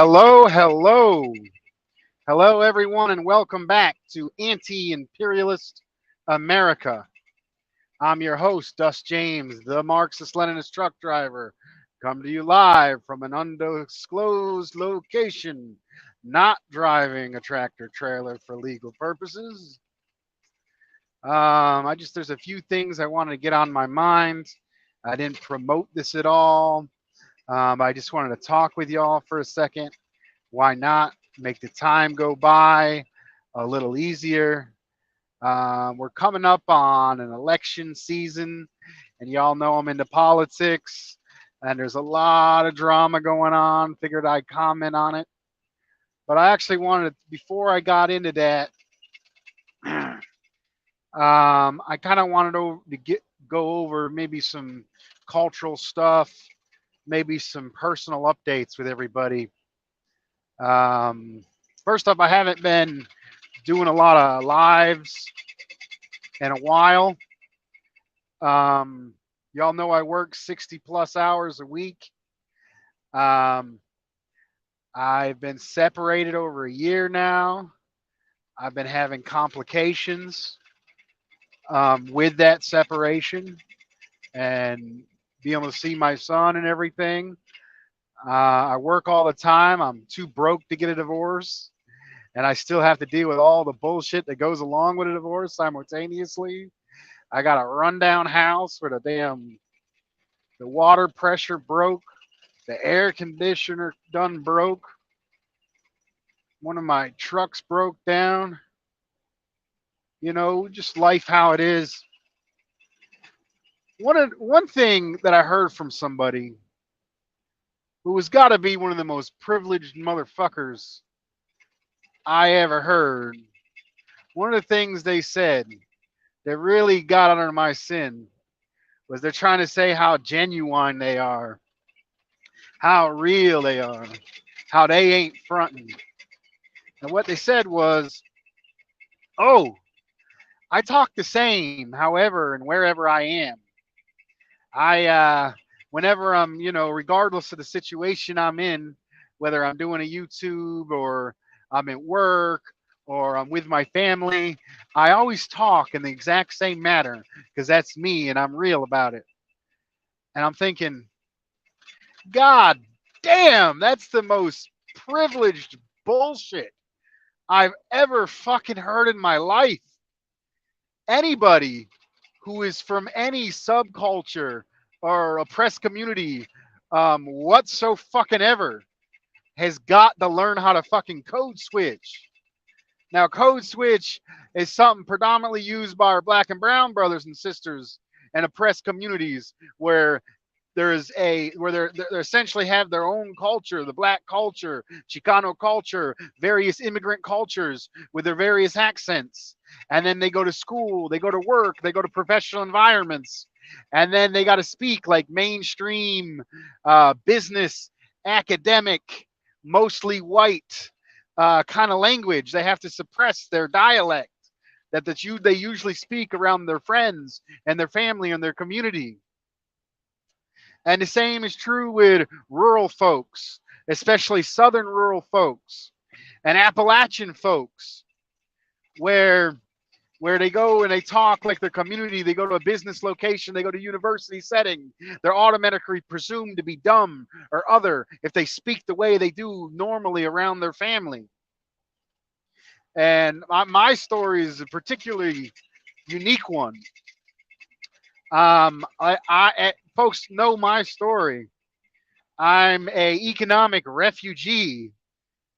Hello, hello, hello, everyone, and welcome back to Anti-imperialist America. I'm your host, Dust James, the Marxist-Leninist truck driver, come to you live from an undisclosed location, not driving a tractor trailer for legal purposes. There's a few things I wanted to get on my mind. I didn't promote this at all. I just wanted to talk with y'all for a second. Why not make the time go by a little easier? We're coming up on an election season, and y'all know I'm into politics, and there's a lot of drama going on. Figured I'd comment on it. But I actually wanted, before I got into that, I kind of wanted to go over maybe some cultural stuff, maybe some personal updates with everybody. First off, I haven't been doing a lot of lives in a while. Y'all know I work 60 plus hours a week. Um, I've been separated over a year now. I've been having complications with that separation and being able to see my son and everything. I work all the time. I'm too broke to get a divorce, and I still have to deal with all the bullshit that goes along with a divorce simultaneously. I got a rundown house where the water pressure broke, the air conditioner done broke, one of my trucks broke down. You know, just life how it is. One thing that I heard from somebody who has got to be one of the most privileged motherfuckers I ever heard. One of the things they said that really got under my sin was they're trying to say how genuine they are, how real they are, how they ain't fronting. And what they said was, oh, I talk the same, however and wherever I am. Whenever I'm, regardless of the situation I'm in, whether I'm doing a YouTube or I'm at work or I'm with my family, I always talk in the exact same manner because that's me and I'm real about it. And I'm thinking, God damn, that's the most privileged bullshit I've ever fucking heard in my life. Anybody who is from any subculture or oppressed community, whatso fucking ever, has got to learn how to fucking code switch. Now, code switch is something predominantly used by our black and brown brothers and sisters and oppressed communities where they essentially have their own culture, the black culture, Chicano culture, various immigrant cultures with their various accents. And then they go to school, they go to work, they go to professional environments, and then they got to speak like mainstream business, academic, mostly white kind of language. They have to suppress their dialect they usually speak around their friends and their family and their community. And the same is true with rural folks, especially southern rural folks and Appalachian folks, where they go and they talk like their community, they go to a business location, they go to university setting, they're automatically presumed to be dumb or other if they speak the way they do normally around their family. And my story is a particularly unique one. Folks know my story. I'm a economic refugee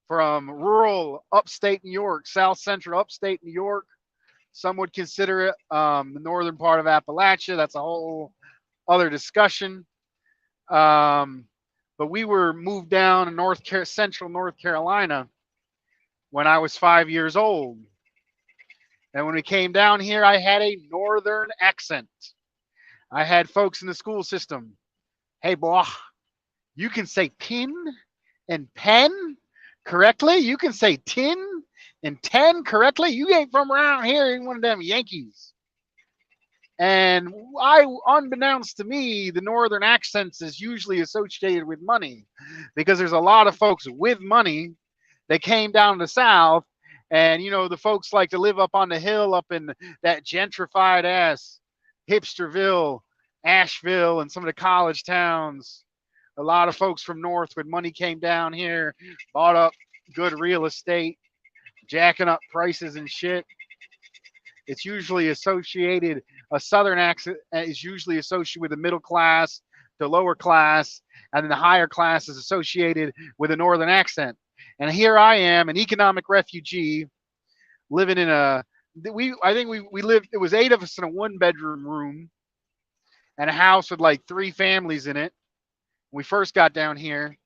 from rural upstate New York, south central upstate New York. Some would consider it the northern part of Appalachia. That's a whole other discussion. But we were moved down to central North Carolina when I was 5 years old. And when we came down here, I had a northern accent. I had folks in the school system. Hey, boy, you can say pin and pen correctly. You can say tin and ten correctly. You ain't from around here. You ain't one of them Yankees. And unbeknownst to me, the northern accents is usually associated with money because there's a lot of folks with money that came down to the South. And, the folks like to live up on the hill up in that gentrified ass Hipsterville, Asheville, and some of the college towns. A lot of folks from North with money came down here, bought up good real estate, jacking up prices and shit. It's usually associated, a Southern accent is usually associated with the middle class, the lower class, and then the higher class is associated with a Northern accent. And here I am, an economic refugee, living in I think we lived, it was 8 of us in a 1-bedroom room and a house with like 3 families in it. When we first got down here.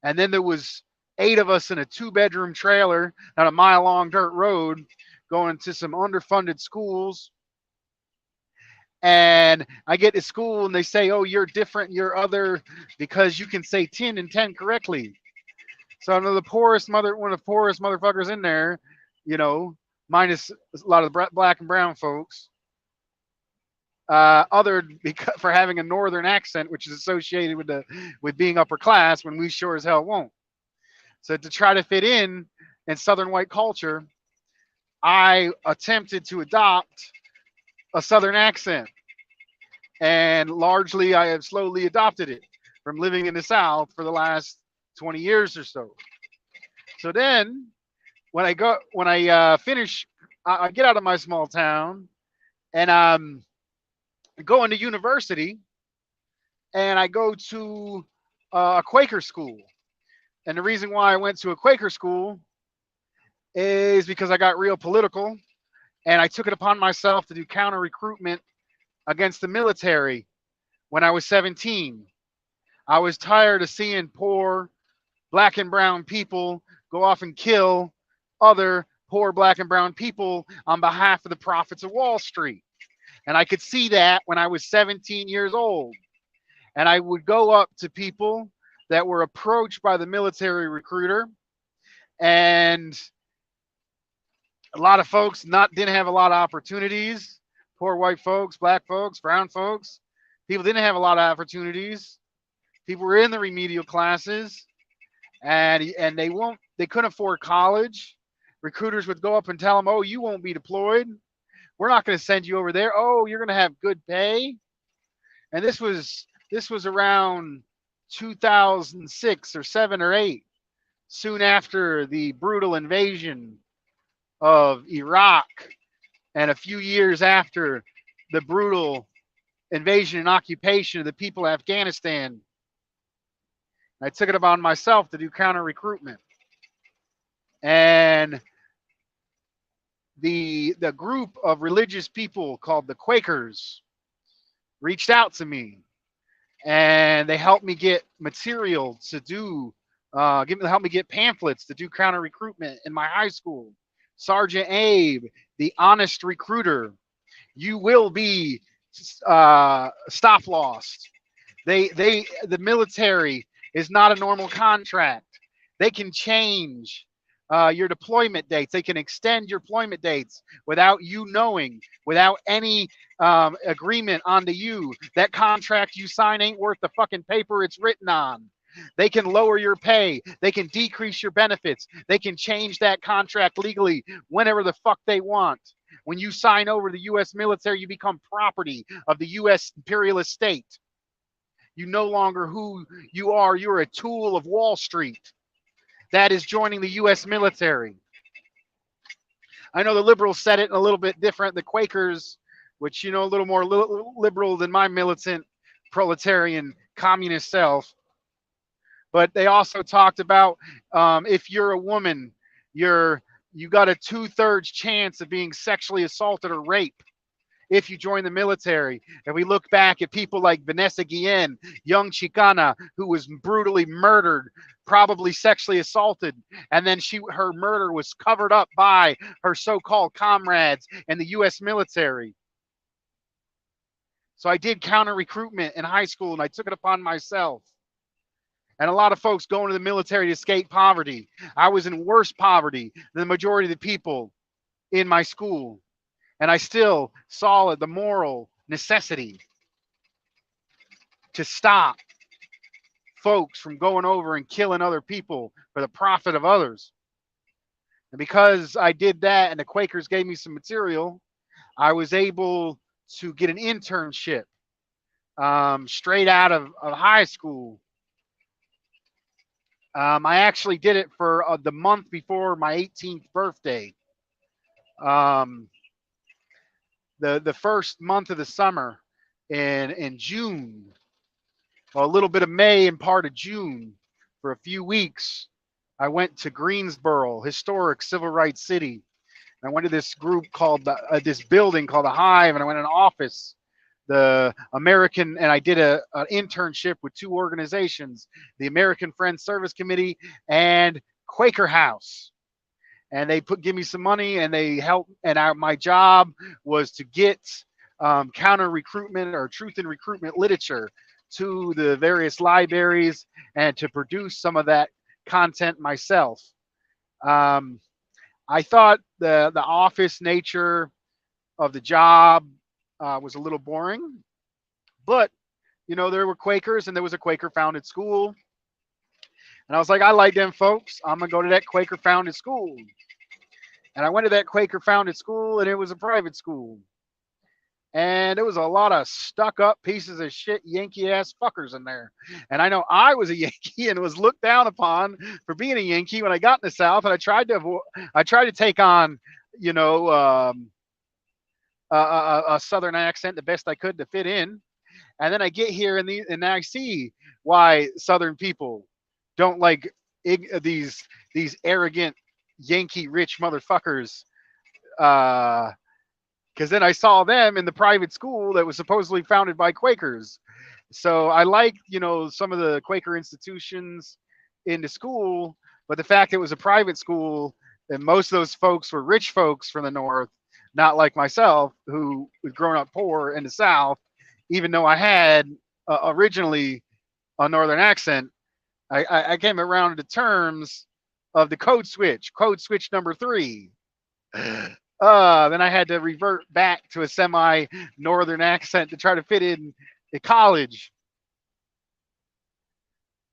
And then there was 8 of us in a 2-bedroom trailer on a mile-long dirt road going to some underfunded schools. And I get to school and they say, oh, you're different, you're other, because you can say 10 and 10 correctly. So I'm one of the poorest motherfuckers in there, minus a lot of the black and brown folks. Other for having a northern accent, which is associated with being upper class, when we sure as hell won't. So to try to fit in southern white culture, I attempted to adopt a southern accent, and largely I have slowly adopted it from living in the South for the last 20 years or so. So then when I finish, I get out of my small town and go into university, and I go to a Quaker school. And the reason why I went to a Quaker school is because I got real political, and I took it upon myself to do counter recruitment against the military when I was 17. I was tired of seeing poor black and brown people go off and kill other poor black and brown people on behalf of the profits of Wall Street. And I could see that when I was 17 years old. And I would go up to people that were approached by the military recruiter, and a lot of folks didn't have a lot of opportunities. Poor white folks, black folks, brown folks. People didn't have a lot of opportunities. People were in the remedial classes, and they couldn't afford college. Recruiters would go up and tell them, "Oh, you won't be deployed. We're not going to send you over there. Oh, you're going to have good pay." And this was around 2006 or 7 or 8, soon after the brutal invasion of Iraq, and a few years after the brutal invasion and occupation of the people of Afghanistan. I took it upon myself to do counter recruitment. And the group of religious people called the Quakers reached out to me, and they helped me get material to do, helped me get pamphlets to do counter recruitment in my high school. Sergeant Abe, the honest recruiter, you will be stop lost. The military is not a normal contract. They can change your deployment dates. They can extend your deployment dates without you knowing, without any agreement onto you. That contract you sign ain't worth the fucking paper it's written on. They can lower your pay. They can decrease your benefits. They can change that contract legally whenever the fuck they want. When you sign over to the U.S. military, you become property of the U.S. imperialist state. You no longer who you are. You're a tool of Wall Street. That is joining the U.S. military. I know the liberals said it a little bit different. The Quakers, which, a little more liberal than my militant proletarian communist self. But they also talked about if you're a woman, you got a 2/3 chance of being sexually assaulted or raped if you join the military. And we look back at people like Vanessa Guillen, young Chicana, who was brutally murdered, probably sexually assaulted, and then her murder was covered up by her so-called comrades in the U.S. military. So I did counter recruitment in high school, and I took it upon myself. And a lot of folks go into the military to escape poverty. I was in worse poverty than the majority of the people in my school. And I still saw the moral necessity to stop folks from going over and killing other people for the profit of others. And because I did that and the Quakers gave me some material, I was able to get an internship straight out of high school. I actually did it for the month before my 18th birthday. Um, the first month of the summer in June, well, a little bit of May and part of June, for a few weeks, I went to Greensboro, historic civil rights city. I went to this group called this building called the Hive, and I went in an office, the American, and I did an internship with two organizations, the American Friends Service Committee and Quaker House. And they give me some money, and they help. And my job was to get counter recruitment or truth in recruitment literature to the various libraries and to produce some of that content myself. Um, I thought the office nature of the job was a little boring, but there were Quakers and there was a Quaker founded school, and I was like, I like them folks. I'm gonna go to that Quaker founded school, and I went to that Quaker founded school, and it was a private school, and there was a lot of stuck up pieces of shit Yankee ass fuckers in there. And I know I was a Yankee and was looked down upon for being a Yankee when I got in the South, and I tried to take on, a Southern accent the best I could to fit in. And then I get here and I see why Southern people don't like these arrogant Yankee rich motherfuckers. Because then I saw them in the private school that was supposedly founded by Quakers. So I liked, some of the Quaker institutions in the school, but the fact it was a private school and most of those folks were rich folks from the North, not like myself, who was growing up poor in the South, even though I had originally a Northern accent, I came around to terms of the code switch number 3. Then I had to revert back to a semi-Northern accent to try to fit in at college.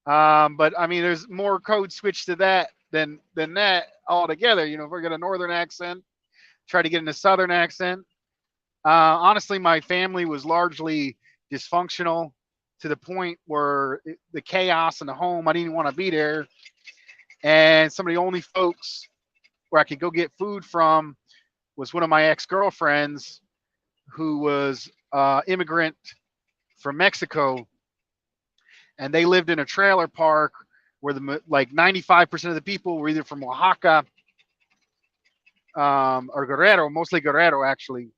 But I mean, there's more code switch to that than that altogether. If we get a Northern accent, try to get in a Southern accent. Honestly, my family was largely dysfunctional to the point where the chaos in the home, I didn't want to be there. And some of the only folks where I could go get food from was one of my ex-girlfriends who was immigrant from Mexico, and they lived in a trailer park where 95% of the people were either from Oaxaca or Guerrero, mostly Guerrero actually.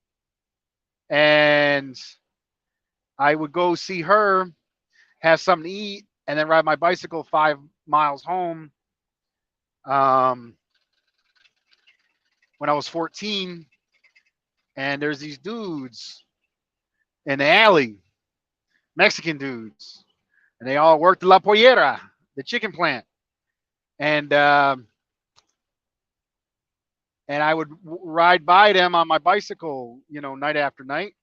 And I would go see her, have something to eat, and then ride my bicycle 5 miles home. When I was 14, and there's these dudes in the alley, Mexican dudes, and they all worked La Pollera, the chicken plant, and I would ride by them on my bicycle, night after night,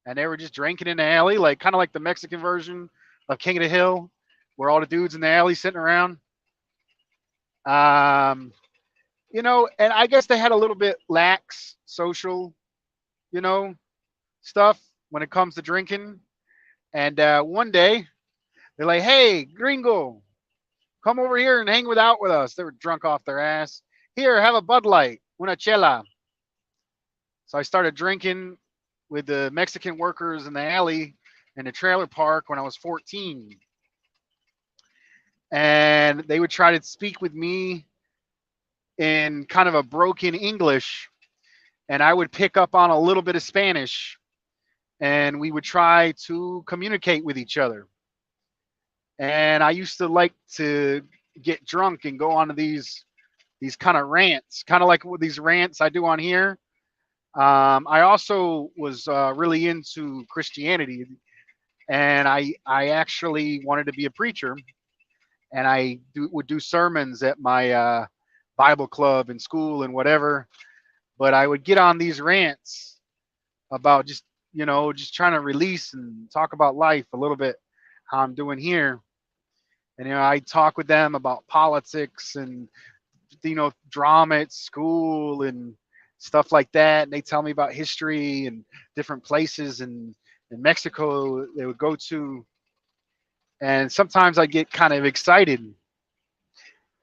and they were just drinking in the alley, kind of like the Mexican version of King of the Hill, where all the dudes in the alley sitting around. And I guess they had a little bit lax social, stuff when it comes to drinking. And one day, they're like, "Hey, gringo, come over here and hang out with us." They were drunk off their ass. "Here, have a Bud Light, una chela." So I started drinking with the Mexican workers in the alley in the trailer park when I was 14. And they would try to speak with me in kind of a broken English, and I would pick up on a little bit of Spanish, and we would try to communicate with each other. And I used to like to get drunk and go on these kind of rants, kind of like these rants I do on here. I also was really into Christianity, and I actually wanted to be a preacher, and I would do sermons at my Bible club in school and whatever. But I would get on these rants about just just trying to release and talk about life a little bit, how I'm doing here. And I talk with them about politics and drama at school and stuff like that. And they tell me about history and different places in Mexico they would go to. And sometimes I get kind of excited,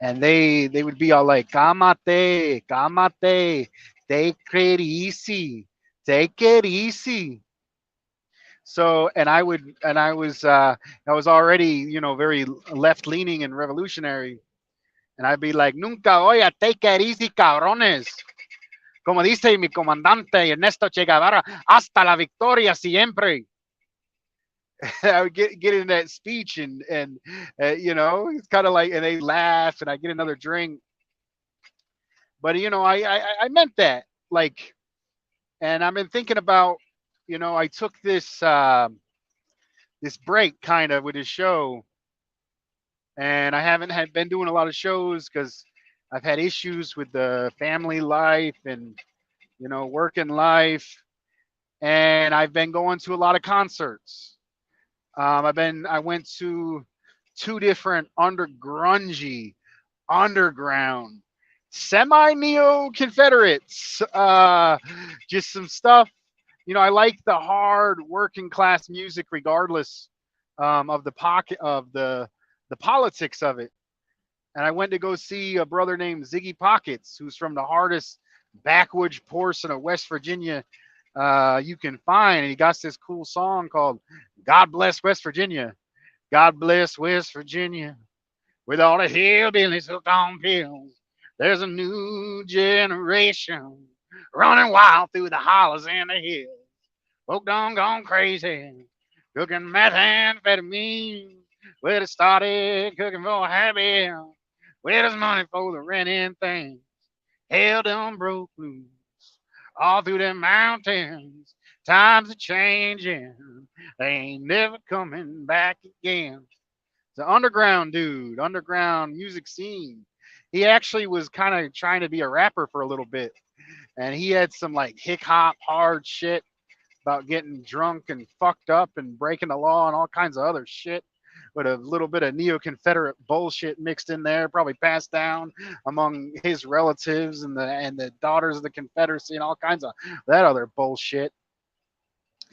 and they would be all like, "Cámate, cámate, take it easy, take it easy." So, I was already, very left leaning and revolutionary, and I'd be like, "Nunca voy a take it easy, cabrones. Como dice mi comandante Ernesto Che Guevara, hasta la victoria siempre." I would get in that speech, it's kind of like, and they laugh, and I get another drink, but I meant that, like, and I've been thinking about, I took this break kind of with his show, and I haven't had been doing a lot of shows because I've had issues with the family life and working life, and I've been going to a lot of concerts. I went to two different underground, semi neo Confederates. Just some stuff. I like the hard working class music, regardless of the pocket of the politics of it. And I went to go see a brother named Ziggy Pockets, who's from the hardest backwoods portion of West Virginia you can find. And he got this cool song called "God Bless West Virginia." God bless West Virginia with all the hillbillies hooked on pills. There's a new generation running wild through the hollows and the hills. Folk done gone crazy, cooking methamphetamine. Where it started cooking for a happy. Where there's money for the rent and things. Hell done broke loose all through them mountains. Times are changing. They ain't never coming back again. The underground dude, underground music scene. He actually was kind of trying to be a rapper for a little bit, and he had some like hip hop hard shit about getting drunk and fucked up and breaking the law and all kinds of other shit, with a little bit of neo-Confederate bullshit mixed in there, probably passed down among his relatives and the daughters of the Confederacy and all kinds of that other bullshit.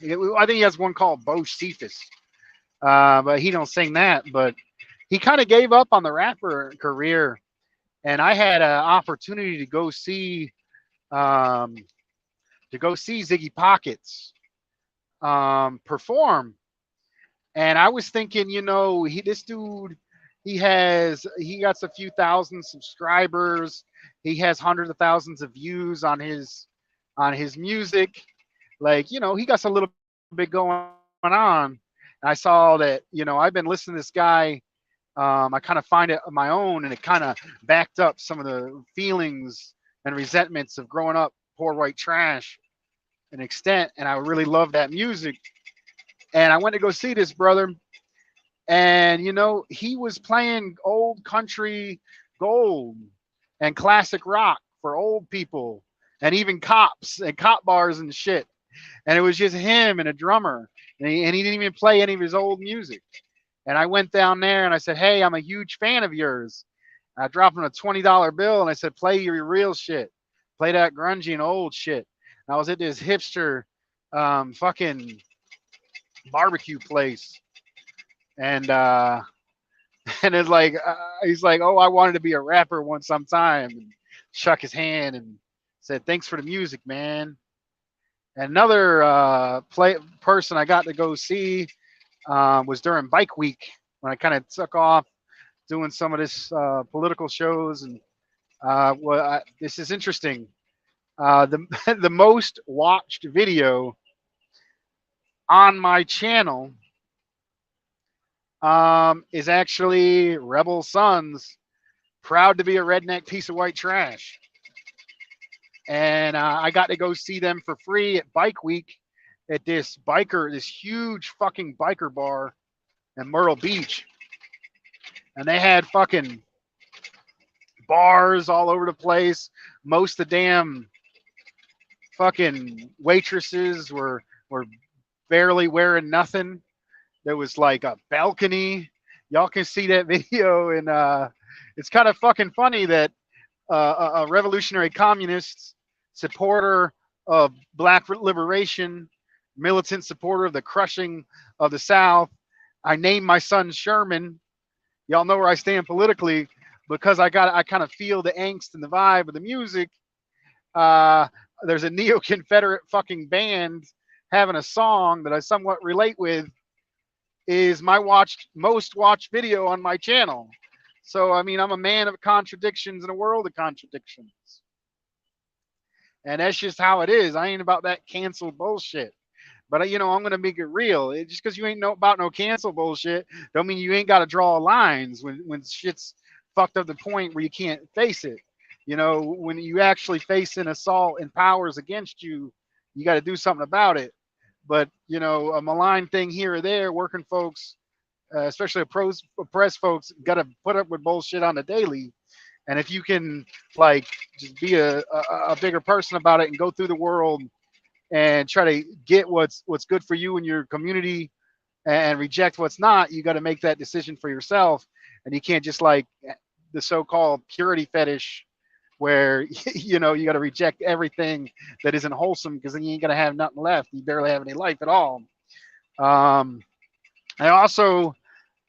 I think he has one called Bo Cephas, but he don't sing that. But he kind of gave up on the rapper career, and I had an opportunity um, to go see Ziggy Pockets perform. And I was thinking, this dude, he got a few thousand subscribers. He has hundreds of thousands of views on his music. Like, he got a little bit going on. And I saw that, I've been listening to this guy. I kind of find it on my own, and it kind of backed up some of the feelings and resentments of growing up poor white trash an extent. And I really love that music. And I went to go see this brother, and he was playing old country gold and classic rock for old people, and even cops and cop bars and shit. And it was just him and a drummer, and he didn't even play any of his old music. And I went down there and I said, "Hey, I'm a huge fan of yours." I dropped him a $20 bill and I said, "Play your real shit, play that grungy and old shit." And I was at this hipster fucking barbecue place, and and it's like, he's like, "Oh, I wanted to be a rapper once sometime," and shook his hand and said, "Thanks for the music, man." And another person I got to go see was during Bike Week, when I kind of took off doing some of this political shows. And this is interesting. The the most watched video on my channel is actually Rebel Sons, "Proud to be a Redneck Piece of White Trash." And I got to go see them for free at Bike Week at this huge fucking biker bar in Myrtle Beach. And they had fucking bars all over the place. Most of the damn fucking waitresses were barely wearing nothing. There was like a balcony. Y'all can see that video, and it's kind of fucking funny that a revolutionary communist, supporter of black liberation, militant supporter of the crushing of the South. I named my son Sherman. Y'all know where I stand politically because I kind of feel the angst and the vibe of the music. Uh, there's a neo-Confederate fucking band having a song that I somewhat relate with is my most watched video on my channel. So I mean, I'm a man of contradictions in a world of contradictions, and that's just how it is. I ain't about that cancel bullshit. But I'm gonna make it real. Just because you ain't about no cancel bullshit, don't mean you ain't got to draw lines when shit's fucked up the point where you can't face it. When you actually face an assault and powers against you, you got to do something about it. But a malign thing here or there, working folks, especially oppressed folks, got to put up with bullshit on the daily. And if you can like just be a bigger person about it and go through the world and try to get what's good for you and your community and reject what's not, you got to make that decision for yourself. And you can't just like the so-called purity fetish where you got to reject everything that isn't wholesome, because then you ain't gonna have nothing left. You barely have any life at all. I also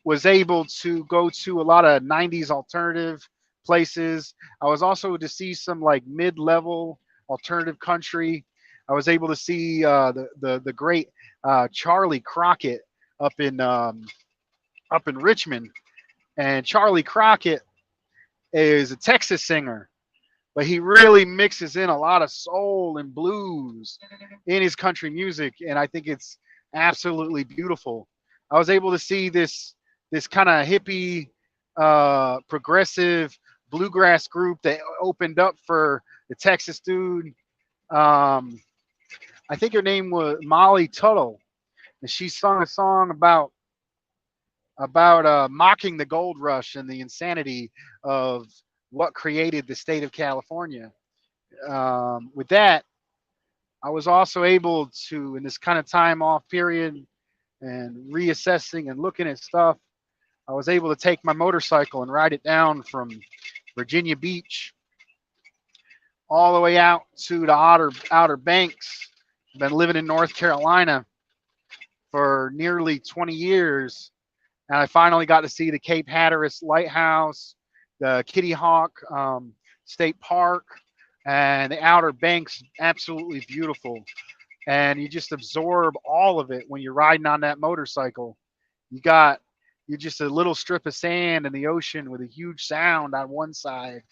was able to go to a lot of 90s alternative places. I was also to see some like mid-level alternative country. I was able to see the great Charlie Crockett up in Richmond, and Charlie Crockett is a Texas singer, but he really mixes in a lot of soul and blues in his country music, and I think it's absolutely beautiful. I was able to see this kind of hippie, progressive bluegrass group that opened up for the Texas dude. Um, I think her name was Molly Tuttle, and she sung a song about mocking the gold rush and the insanity of what created the state of California. With that, I was also able to, in this kind of time off period and reassessing and looking at stuff, I was able to take my motorcycle and ride it down from Virginia Beach all the way out to the Outer Banks. I've been living in North Carolina for nearly 20 years, and I finally got to see the Cape Hatteras Lighthouse, the Kitty Hawk State Park, and the Outer Banks. Absolutely beautiful, and you just absorb all of it when you're riding on that motorcycle. You're just a little strip of sand in the ocean with a huge sound on one side,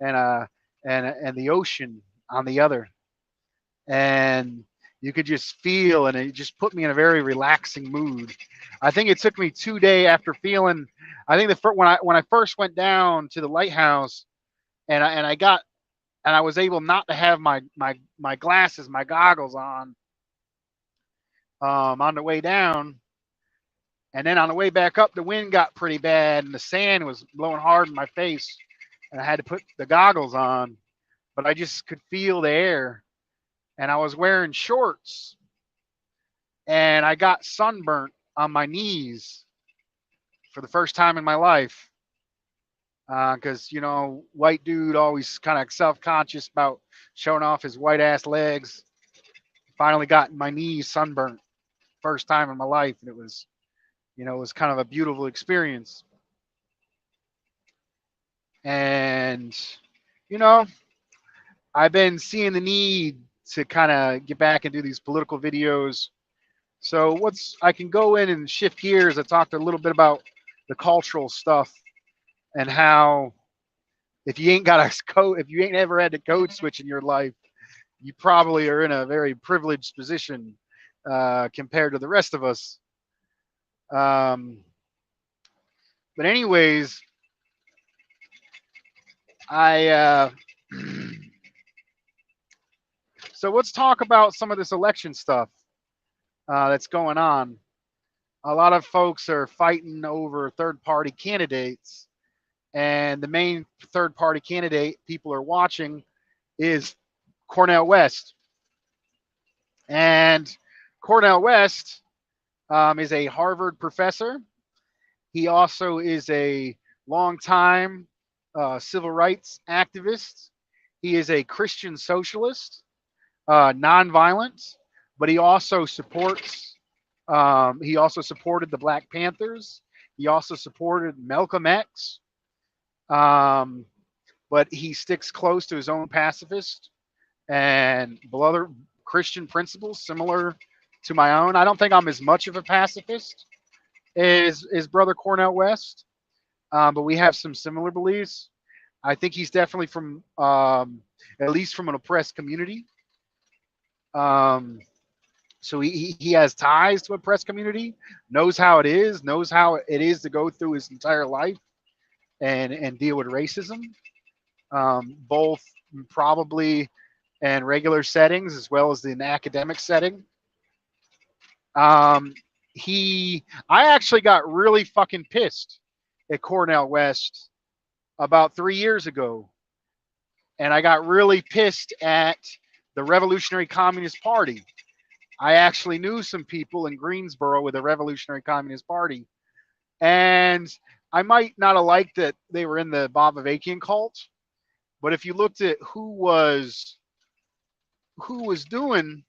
and the ocean on the other, and you could just feel, and it just put me in a very relaxing mood. I think it took me 2 days after feeling. I think when I first went down to the lighthouse, and I was able not to have my glasses, my goggles on the way down, and then on the way back up, the wind got pretty bad, and the sand was blowing hard in my face, and I had to put the goggles on, but I just could feel the air, and I was wearing shorts, and I got sunburnt on my knees for the first time in my life. Because white dude always kind of self-conscious about showing off his white ass legs. Finally got my knees sunburnt, first time in my life, and it was kind of a beautiful experience. And you know, I've been seeing the need to kind of get back and do these political videos. So I can go in and shift gears. I talked a little bit about the cultural stuff and how if you ain't ever had to code switch in your life, you probably are in a very privileged position compared to the rest of us. Um, but anyways, I so let's talk about some of this election stuff that's going on. A lot of folks are fighting over third-party candidates, and the main third-party candidate people are watching is Cornel West. And Cornell West is a Harvard professor. He also is a longtime civil rights activist. He is a Christian socialist, nonviolent, but he also supports. He also supported the Black Panthers. He also supported Malcolm X. But he sticks close to his own pacifist and other Christian principles similar to my own. I don't think I'm as much of a pacifist as brother Cornell West, but we have some similar beliefs. I think he's definitely from, at least from an oppressed community. So he has ties to oppressed community, knows how it is to go through his entire life and deal with racism, both probably in regular settings as well as in academic setting. I actually got really fucking pissed at Cornell West about 3 years ago, and I got really pissed at the Revolutionary Communist Party. I actually knew some people in Greensboro with the Revolutionary Communist Party, and I might not have liked that they were in the Bob Avakian cult, but if you looked at who was doing,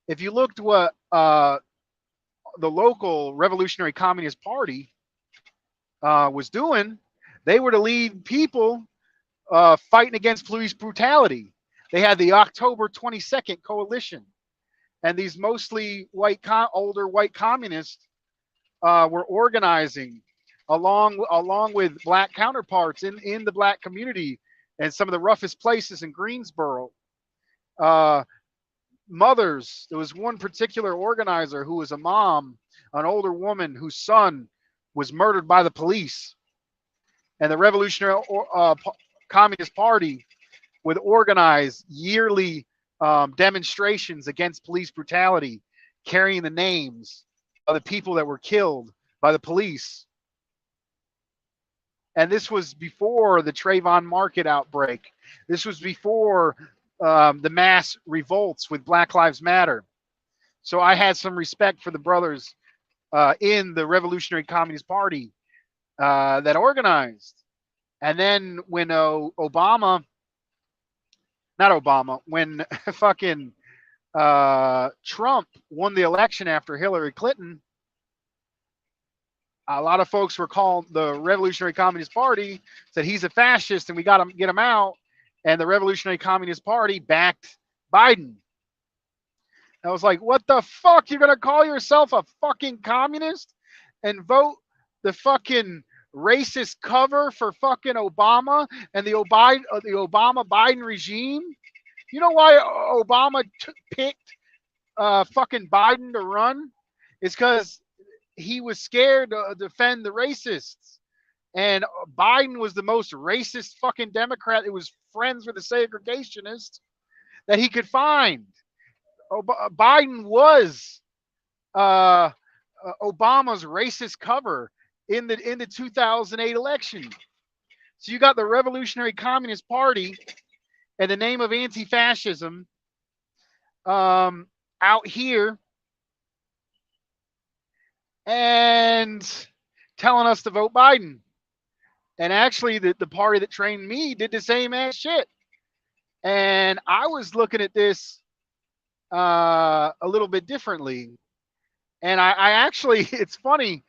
if you looked what the local Revolutionary Communist Party was doing, they were to lead people fighting against police brutality. They had the October 22nd coalition, and these mostly older white communists were organizing along with black counterparts in the black community and some of the roughest places in Greensboro. Mothers, there was one particular organizer who was a mom, an older woman whose son was murdered by the police, and the Revolutionary Communist Party would organize yearly demonstrations against police brutality, carrying the names of the people that were killed by the police. And this was before the Trayvon Market outbreak. This was before the mass revolts with Black Lives Matter. So I had some respect for the brothers in the Revolutionary Communist Party that organized. And then when when fucking Trump won the election after Hillary Clinton, a lot of folks were calling the Revolutionary Communist Party, said he's a fascist and we got to get him out. And the Revolutionary Communist Party backed Biden. I was like, what the fuck? You're going to call yourself a fucking communist and vote the fucking racist cover for fucking Obama and the Obama Biden regime? You know why Obama picked fucking Biden to run? It's because he was scared to defend the racists. And Biden was the most racist fucking Democrat. It was friends with the segregationists that he could find. Biden was Obama's racist cover in the 2008 election. So you got the Revolutionary Communist Party in the name of anti-fascism out here and telling us to vote Biden. And actually, the party that trained me did the same ass shit. And I was looking at this a little bit differently. And I actually, it's funny,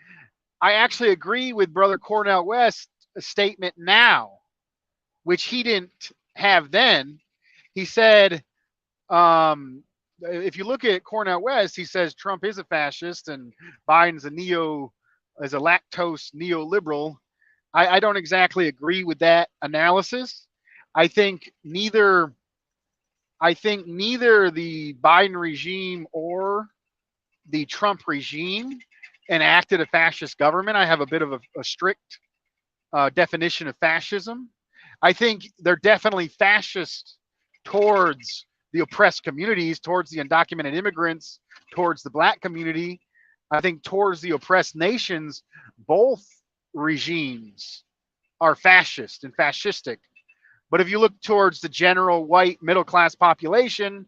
I actually agree with Brother Cornell West's statement now, which he didn't have then. He said, if you look at Cornell West, he says Trump is a fascist and Biden's a lactose neoliberal. I don't exactly agree with that analysis. I think neither the Biden regime or the Trump regime enacted a fascist government. I have a bit of a strict definition of fascism. I think they're definitely fascist towards the oppressed communities, towards the undocumented immigrants, towards the black community. I think towards the oppressed nations, both regimes are fascist and fascistic. But if you look towards the general white middle class population,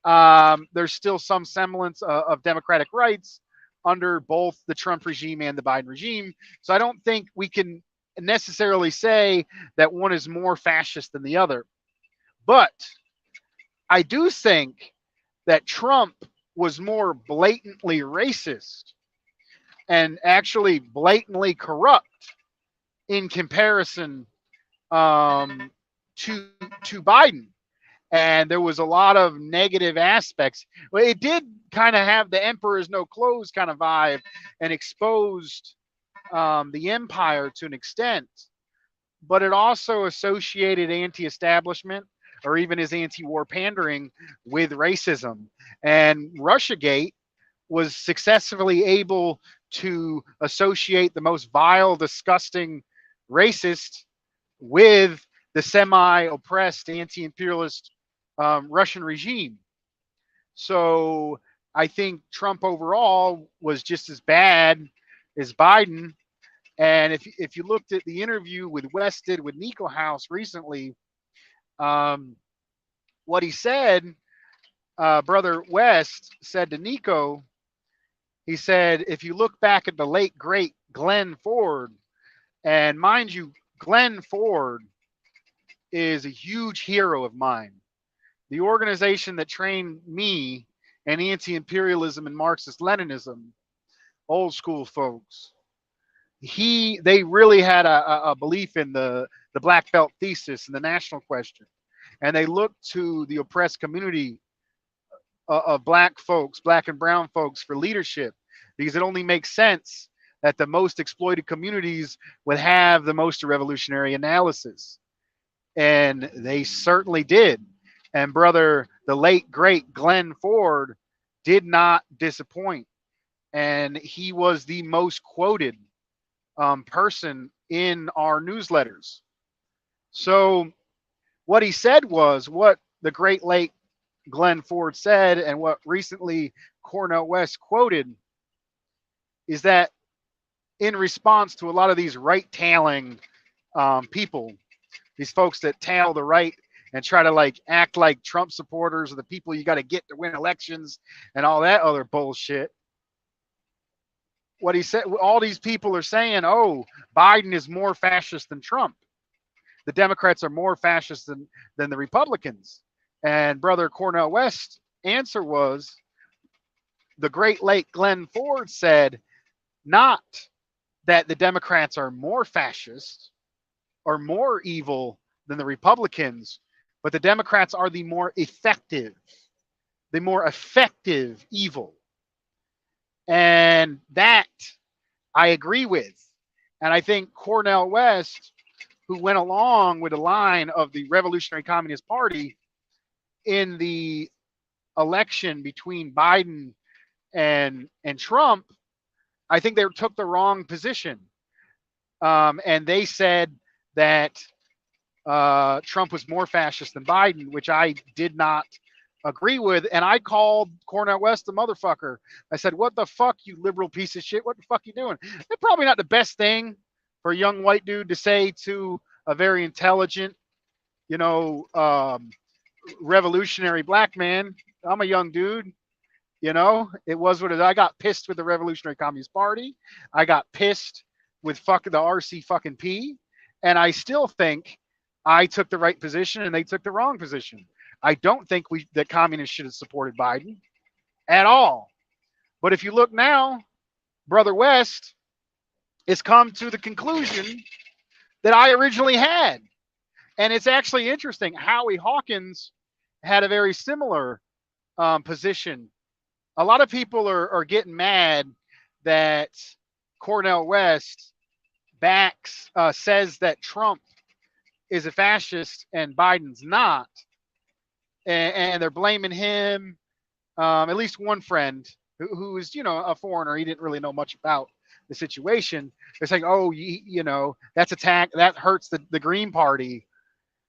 There's still some semblance of democratic rights under both the Trump regime and the Biden regime. So I don't think we can necessarily say that one is more fascist than the other. But I do think that Trump was more blatantly racist and actually blatantly corrupt in comparison um, to Biden. And there was a lot of negative aspects. Well, it did kind of have the emperor's no clothes kind of vibe and exposed the empire to an extent, but it also associated anti-establishment or even his anti-war pandering with racism. And Russiagate was successfully able to associate the most vile, disgusting racist with the semi-oppressed anti-imperialist Russian regime. So I think Trump overall was just as bad as Biden. And if you looked at the interview with West did with Nico House recently, um, what he said, Brother West said to Nico, he said, if you look back at the late great Glenn Ford, and mind you, Glenn Ford is a huge hero of mine. The organization that trained me in anti-imperialism and Marxist Leninism, old school folks. They really had a belief in the black belt thesis and the national question, and they looked to the oppressed community of black folks, black and brown folks, for leadership, because it only makes sense that the most exploited communities would have the most revolutionary analysis, and they certainly did. And brother, the late great Glenn Ford did not disappoint, and he was the most quoted person in our newsletters. So what he said was what the great late Glenn Ford said, and what recently Cornel West quoted, is that in response to a lot of these right-tailing people, these folks that tail the right and try to like act like Trump supporters are the people you got to get to win elections and all that other bullshit. What he said, all these people are saying, oh, Biden is more fascist than Trump. The Democrats are more fascist than the Republicans. And brother Cornel West's answer was, the great late Glenn Ford said, not that the Democrats are more fascist or more evil than the Republicans, but the Democrats are the more effective evil. And that I agree with. And I think Cornel West, who went along with the line of the Revolutionary Communist Party in the election between Biden and Trump, I think they took the wrong position. And they said that Trump was more fascist than Biden, which I did not agree with. And I called Cornel West a motherfucker. I said, what the fuck, you liberal piece of shit? What the fuck you doing? It's probably not the best thing for a young white dude to say to a very intelligent, you know, revolutionary black man. I'm a young dude. You know, it was what it is. I got pissed with the Revolutionary Communist Party. I got pissed with fucking the RC fucking P. And I still think I took the right position and they took the wrong position. I don't think that communists should have supported Biden at all. But if you look now, Brother West has come to the conclusion that I originally had. And it's actually interesting. Howie Hawkins had a very similar position. A lot of people are getting mad that Cornel West says that Trump is a fascist and Biden's not. And they're blaming him. At least one friend who is, you know, a foreigner. He didn't really know much about the situation. They're saying, oh, you know, that hurts the Green Party.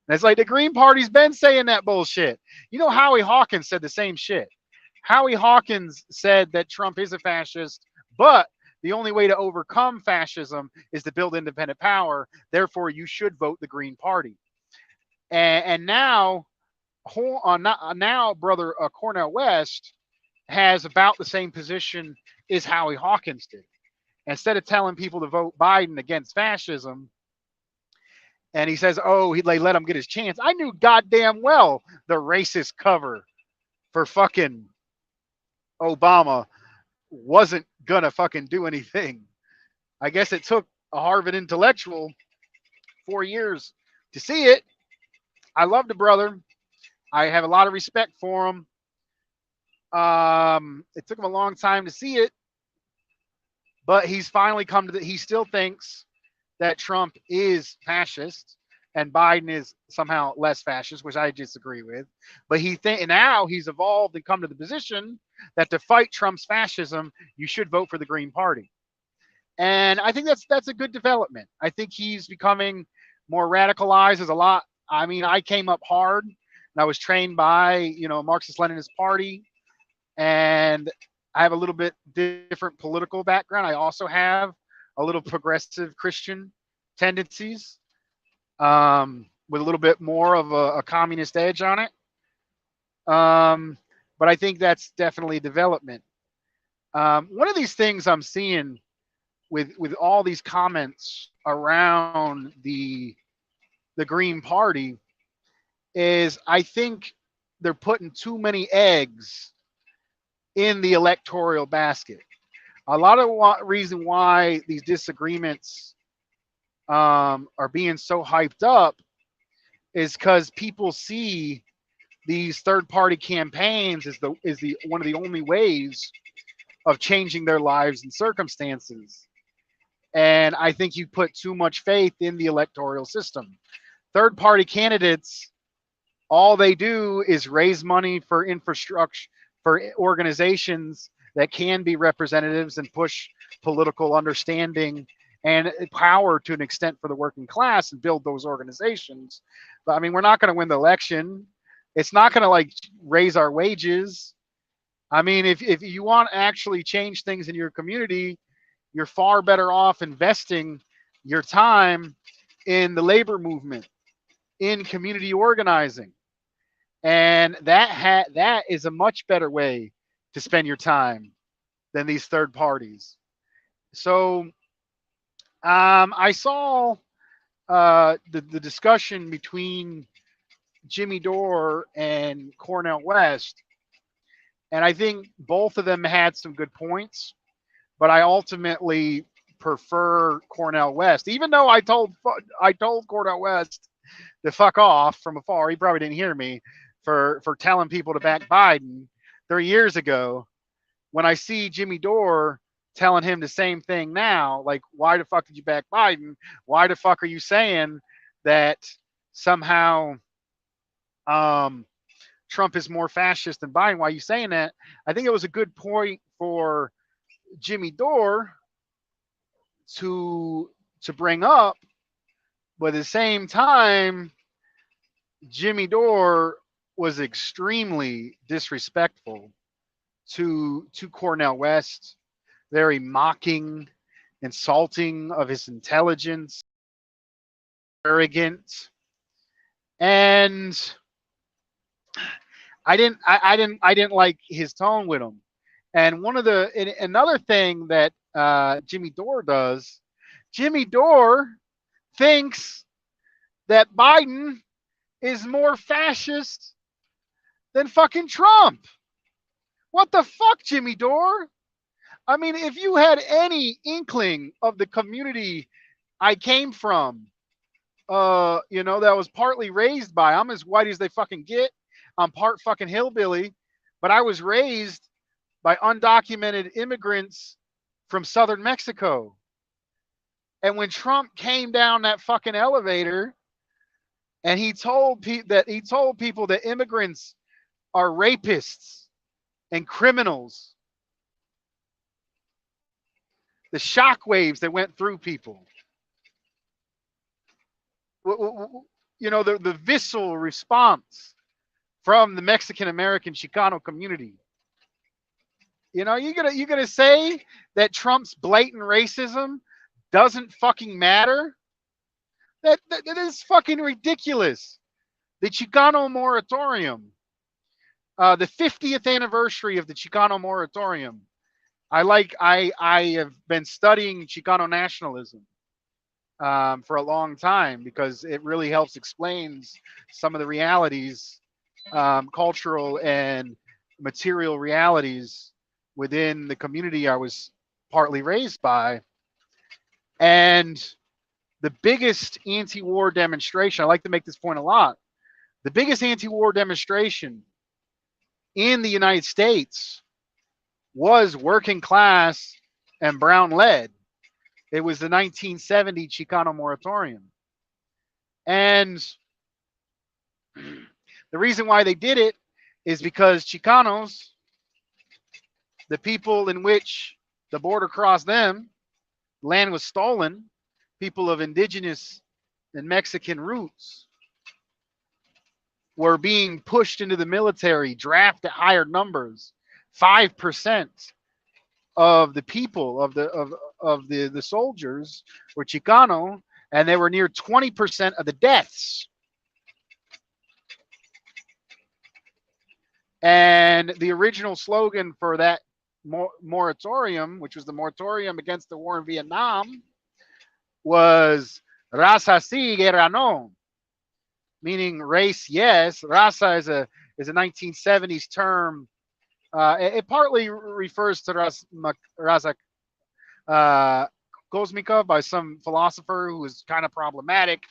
And it's like, the Green Party's been saying that bullshit. You know, Howie Hawkins said the same shit. Howie Hawkins said that Trump is a fascist, but the only way to overcome fascism is to build independent power. Therefore, you should vote the Green Party. And now now brother Cornel West has about the same position as Howie Hawkins did. Instead of telling people to vote Biden against fascism, and he says, "Oh, they let him get his chance." I knew goddamn well the racist cover for fucking Obama wasn't gonna fucking do anything. I guess it took a Harvard intellectual 4 years to see it. I love the brother. I have a lot of respect for him. It took him a long time to see it, but he's finally come to he still thinks that Trump is fascist and Biden is somehow less fascist, which I disagree with. But now he's evolved and come to the position that to fight Trump's fascism, you should vote for the Green Party. And I think that's a good development. I think he's becoming more radicalized. There's a lot. I mean, I came up hard and I was trained by, Marxist Leninist Party, and I have a little bit different political background. I also have a little progressive Christian tendencies, with a little bit more of a communist edge on it. But I think that's definitely development. One of these things I'm seeing with all these comments around the Green Party is I think they're putting too many eggs in the electoral basket. A lot of reason why these disagreements are being so hyped up is because people see these third-party campaigns as the one of the only ways of changing their lives and circumstances. And I think you put too much faith in the electoral system. Third-party candidates, all they do is raise money for infrastructure, for organizations that can be representatives and push political understanding and power to an extent for the working class and build those organizations. But I mean, we're not going to win the election. It's not going to raise our wages. I mean, if you want to actually change things in your community, you're far better off investing your time in the labor movement, in community organizing. And that is a much better way to spend your time than these third parties. So I saw the discussion between Jimmy Dore and Cornel West, and I think both of them had some good points, but I ultimately prefer Cornel West. Even though I told Cornel West to fuck off from afar, he probably didn't hear me for telling people to back Biden 3 years ago. When I see Jimmy Dore telling him the same thing now, like, why the fuck did you back Biden? Why the fuck are you saying that somehow Trump is more fascist than Biden? Why are you saying that? I think it was a good point for Jimmy Dore to bring up, but at the same time, Jimmy Dore was extremely disrespectful to Cornel West, very mocking, insulting of his intelligence, arrogant, and I didn't like his tone with him. And another thing that Jimmy Dore does, Jimmy Dore thinks that Biden is more fascist than fucking Trump. What the fuck, Jimmy Dore? I mean, if you had any inkling of the community I came from, that was partly raised by, I'm as white as they fucking get. I'm part fucking hillbilly, but I was raised by undocumented immigrants from southern Mexico. And when Trump came down that fucking elevator and he told people that immigrants are rapists and criminals, the shockwaves that went through people, the visceral response from the Mexican American Chicano community. You gonna say that Trump's blatant racism doesn't fucking matter? That is fucking ridiculous. the Chicano moratorium, the 50th anniversary of the Chicano moratorium. I have been studying Chicano nationalism for a long time because it really helps explains some of the realities, cultural and material realities within the community I was partly raised by. And the biggest anti-war demonstration, I like to make this point a lot, the biggest anti-war demonstration in the United States was working class and brown led. It was the 1970 Chicano moratorium. And the reason why they did it is because Chicanos, the people in which the border crossed them, land was stolen, people of indigenous and Mexican roots were being pushed into the military, drafted at higher numbers. 5% of the people of the soldiers were Chicano, and they were near 20% of the deaths. And the original slogan for that moratorium, which was the moratorium against the war in Vietnam, was "Raza sí, guerra no," meaning race yes. Raza is a 1970s term. It partly refers to Raza Kosmika by some philosopher who was kind of problematic,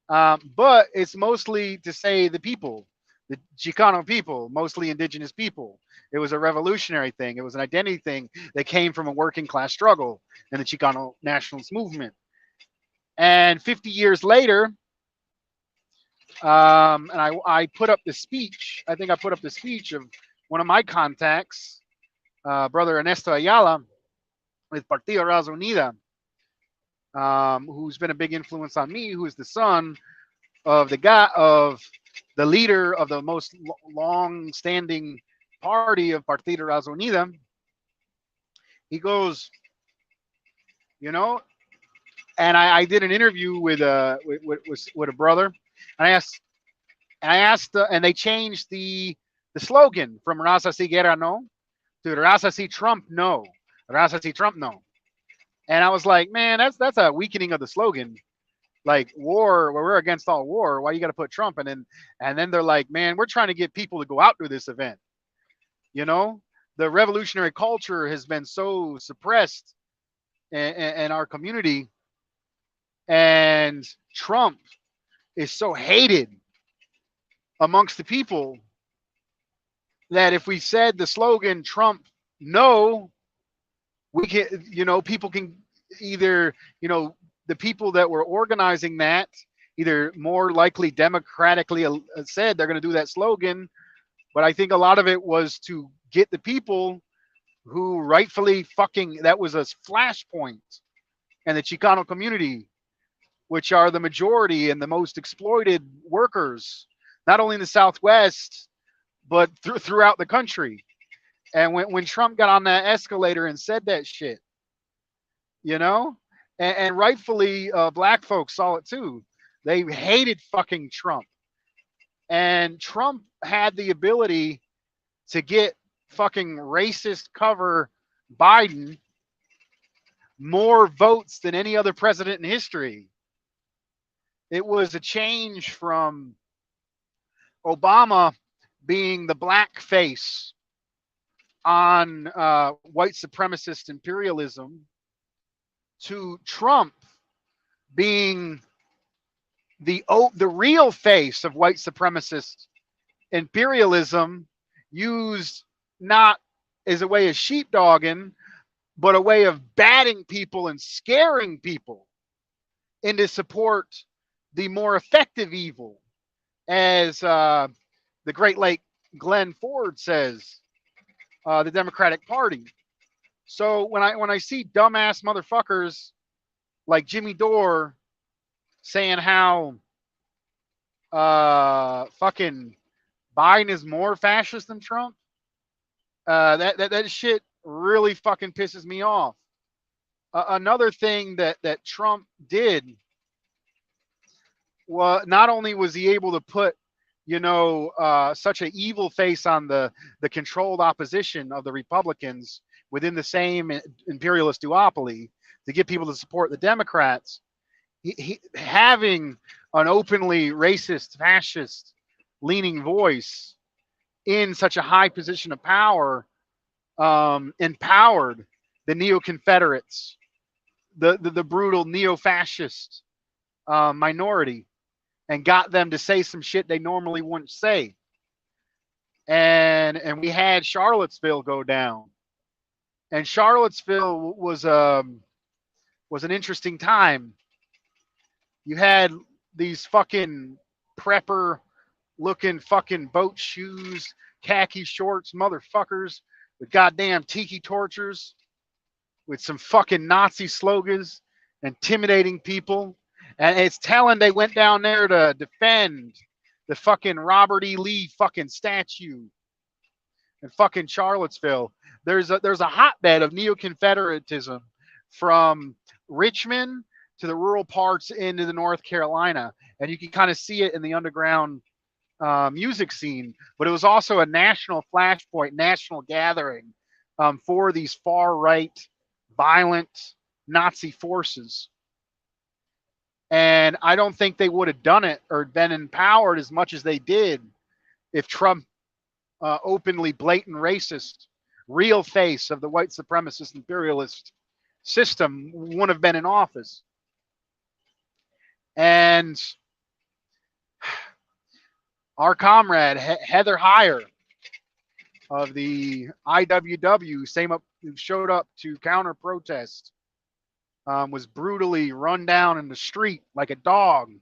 but it's mostly to say the people, the Chicano people, mostly indigenous people. It was a revolutionary thing. It was an identity thing that came from a working class struggle in the Chicano nationalist movement. And 50 years later, and I put up the speech. I think I put up the speech of one of my contacts, brother Ernesto Ayala, with Partido Raza Unida, who's been a big influence on me, who is the son of the leader of the most long-standing party of Partido Raza Unida. He goes, you know, and I did an interview with a brother. And I asked, and they changed the slogan from Raza Si Guerra No to Raza Si Trump No, Raza Si Trump No. And I was like, man, that's a weakening of the slogan. Like war, where we're against all war. Why you got to put Trump? And then they're like, man, we're trying to get people to go out to this event. You know, the revolutionary culture has been so suppressed in our community, and Trump is so hated amongst the people that if we said the slogan Trump no, we can, people can either, the people that were organizing that either more likely democratically said they're going to do that slogan, but I think a lot of it was to get the people who rightfully that was a flashpoint in the Chicano community, which are the majority and the most exploited workers, not only in the Southwest, but throughout the country. And when Trump got on that escalator and said that shit, and rightfully black folks saw it too. They hated fucking Trump. And Trump had the ability to get fucking racist cover Biden more votes than any other president in history. It was a change from Obama being the black face on white supremacist imperialism to Trump being the real face of white supremacist imperialism, used not as a way of sheepdogging, but a way of batting people and scaring people into support the more effective evil, as the great late Glenn Ford says, the Democratic Party. So when I see dumbass motherfuckers like Jimmy Dore saying how fucking Biden is more fascist than Trump, that shit really fucking pisses me off. Another thing that Trump did, well, not only was he able to put such an evil face on the controlled opposition of the Republicans within the same imperialist duopoly to get people to support the Democrats. Having an openly racist, fascist leaning voice in such a high position of power empowered the neo-Confederates, the brutal neo-fascist minority, and got them to say some shit they normally wouldn't say. And we had Charlottesville go down, and Charlottesville was an interesting time. You had these fucking prepper looking fucking boat shoes, khaki shorts, motherfuckers with goddamn tiki tortures, with some fucking Nazi slogans, intimidating people. And it's telling they went down there to defend the fucking Robert E. Lee fucking statue in fucking Charlottesville. There's a hotbed of neo-Confederatism from Richmond to the rural parts into the North Carolina. And you can kind of see it in the underground music scene. But it was also a national flashpoint, national gathering for these far-right, violent Nazi forces. And I don't think they would have done it or been empowered as much as they did if Trump, openly blatant racist, real face of the white supremacist imperialist system, wouldn't have been in office. And our comrade Heather Heyer of the IWW, who showed up to counter protest, was brutally run down in the street like a dog.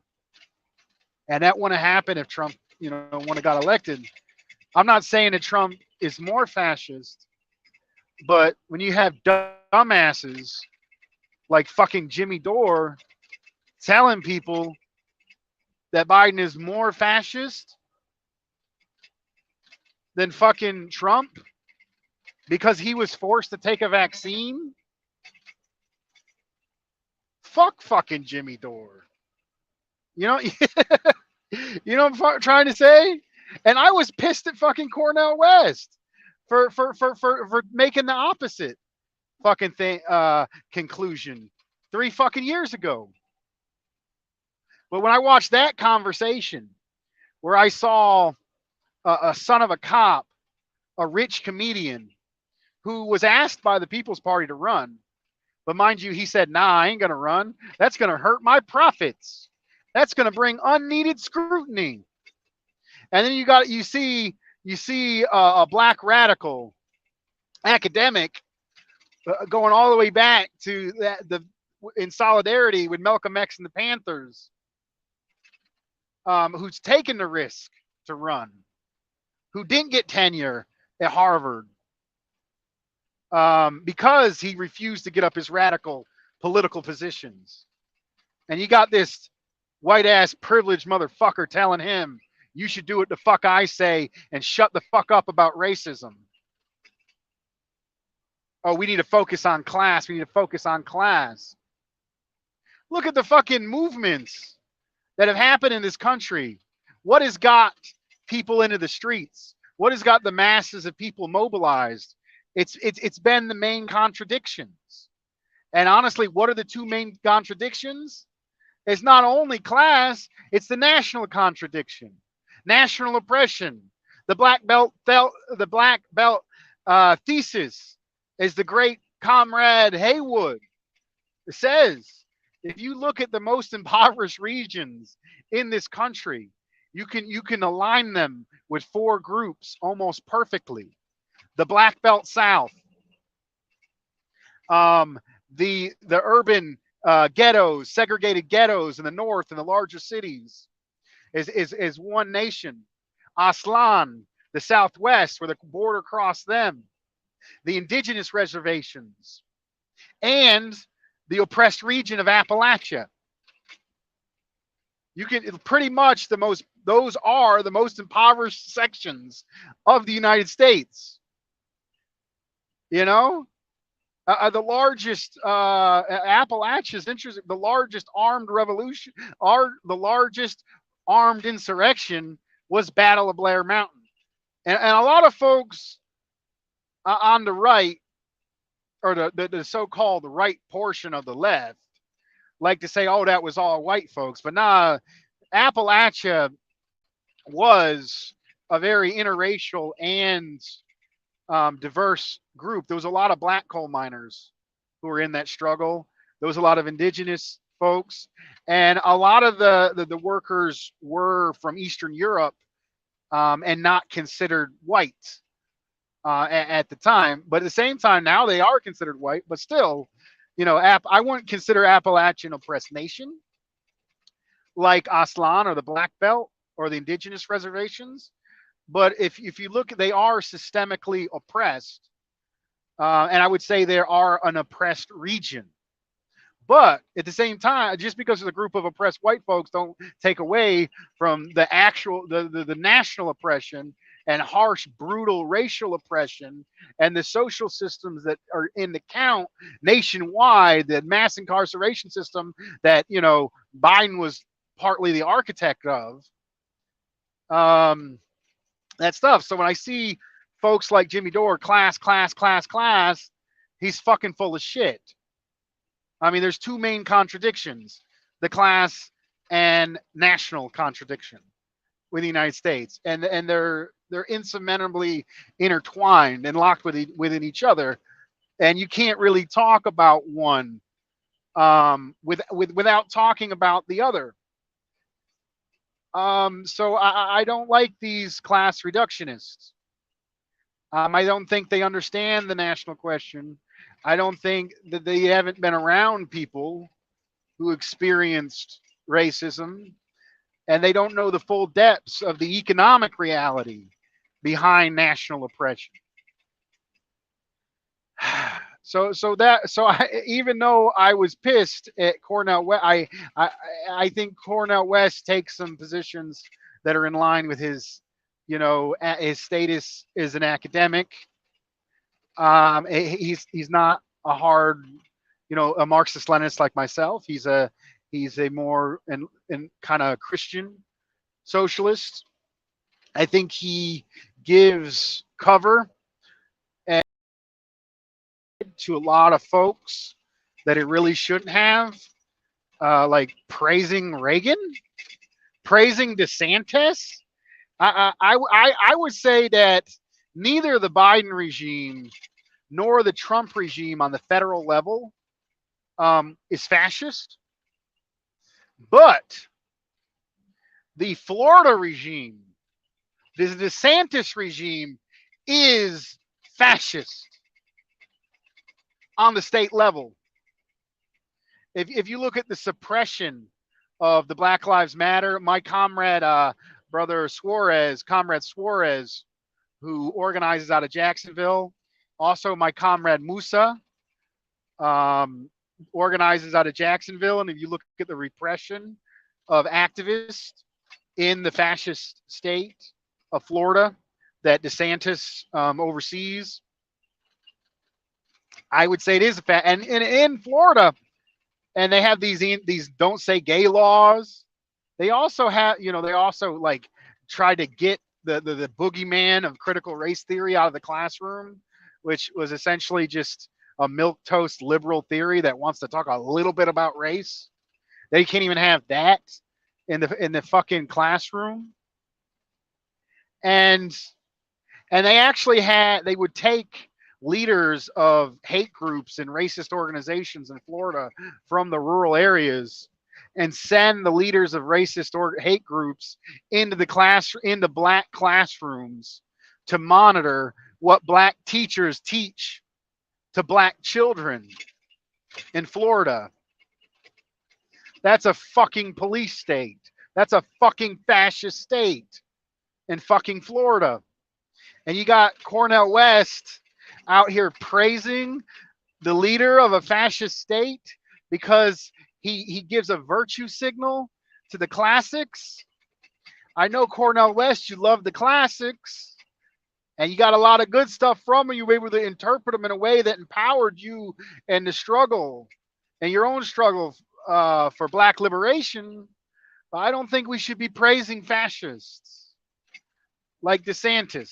And that wouldn't have happened if Trump, wouldn't have got elected. I'm not saying that Trump is more fascist, but when you have dumbasses like fucking Jimmy Dore telling people that Biden is more fascist than fucking Trump because he was forced to take a vaccine, fuck fucking Jimmy Dore. You know what I'm trying to say? And I was pissed at fucking Cornel West for making the opposite fucking thing conclusion 3 fucking years ago. But when I watched that conversation where I saw a son of a cop, a rich comedian who was asked by the People's Party to run, but mind you, he said, "Nah, I ain't gonna run. That's gonna hurt my profits. That's gonna bring unneeded scrutiny." And then you see a black radical academic going all the way back to in solidarity with Malcolm X and the Panthers, who's taken the risk to run, who didn't get tenure at Harvard because he refused to get up his radical political positions. And you got this white ass privileged motherfucker telling him, "You should do what the fuck I say and shut the fuck up about racism." Oh, we need to focus on class. We need to focus on class. Look at the fucking movements that have happened in this country. What has got people into the streets? What has got the masses of people mobilized? It's been the main contradictions. And honestly, what are the two main contradictions? It's not only class, it's the national contradiction. National oppression. The black belt thesis, as the great comrade Haywood says, if you look at the most impoverished regions in this country, you can align them with 4 groups almost perfectly. The Black Belt South, the urban ghettos, segregated ghettos in the north and the larger cities is one nation. Aslan, the Southwest, where the border crossed them, the indigenous reservations, and the oppressed region of Appalachia. You can pretty much those are the most impoverished sections of the United States. The largest Appalachia's interesting. The largest armed revolution, the largest armed insurrection was Battle of Blair Mountain. And a lot of folks on the right, or the so-called right portion of the left, like to say, oh, that was all white folks. But nah, Appalachia was a very interracial and diverse group. There was a lot of black coal miners who were in that struggle. There was a lot of indigenous folks, and a lot of the workers were from Eastern Europe and not considered white at the time. But at the same time, now they are considered white. But still, I wouldn't consider Appalachian oppressed nation like Aslan or the Black Belt or the indigenous reservations. But if you look, they are systemically oppressed, and I would say they are an oppressed region. But at the same time, just because it's a group of oppressed white folks, don't take away from the actual the national oppression and harsh, brutal racial oppression and the social systems that are in the count nationwide, the mass incarceration system that Biden was partly the architect of. That stuff. So when I see folks like Jimmy Dore, class, he's fucking full of shit. I mean, there's two main contradictions: the class and national contradiction with the United States, and they're insurmountably intertwined and locked within each other, and you can't really talk about one without talking about the other. So I don't like these class reductionists. I don't think they understand the national question. I don't think that they haven't been around people who experienced racism, and they don't know the full depths of the economic reality behind national oppression. Even though I was pissed at Cornel West, I think Cornel West takes some positions that are in line with his his status as an academic. He's not a hard, a Marxist Leninist like myself. He's a more and kind of Christian socialist. I think he gives cover to a lot of folks that it really shouldn't have, like praising Reagan, praising DeSantis. I would say that neither the Biden regime nor the Trump regime on the federal level is fascist, but the Florida regime, the DeSantis regime, is fascist on the state level. If you look at the suppression of the Black Lives Matter, my comrade, Comrade Suarez, who organizes out of Jacksonville, also my comrade Musa, organizes out of Jacksonville. And if you look at the repression of activists in the fascist state of Florida that DeSantis oversees, I would say it is and in Florida, and they have these don't say gay laws. They also have, they also like try to get the boogeyman of critical race theory out of the classroom, which was essentially just a milquetoast liberal theory that wants to talk a little bit about race. They can't even have that in the fucking classroom. And they would take leaders of hate groups and racist organizations in Florida from the rural areas and send the leaders of racist hate groups into black classrooms to monitor what black teachers teach to black children in Florida. That's a fucking police state. That's a fucking fascist state in fucking Florida. And you got Cornel West out here praising the leader of a fascist state because he gives a virtue signal to the classics. I know, Cornel West, you love the classics, and you got a lot of good stuff from them. You were able to interpret them in a way that empowered you and the struggle and your own struggle for black liberation. But I don't think we should be praising fascists. like DeSantis.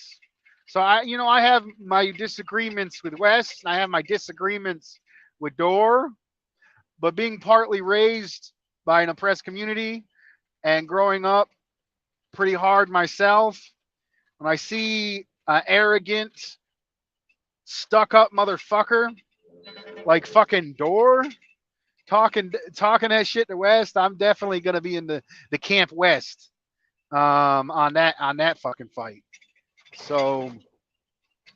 So I have my disagreements with West, and I have my disagreements with Dorr. But being partly raised by an oppressed community and growing up pretty hard myself, when I see an arrogant, stuck up motherfucker like fucking Dorr talking that shit to West, I'm definitely gonna be in the camp West on that fucking fight. So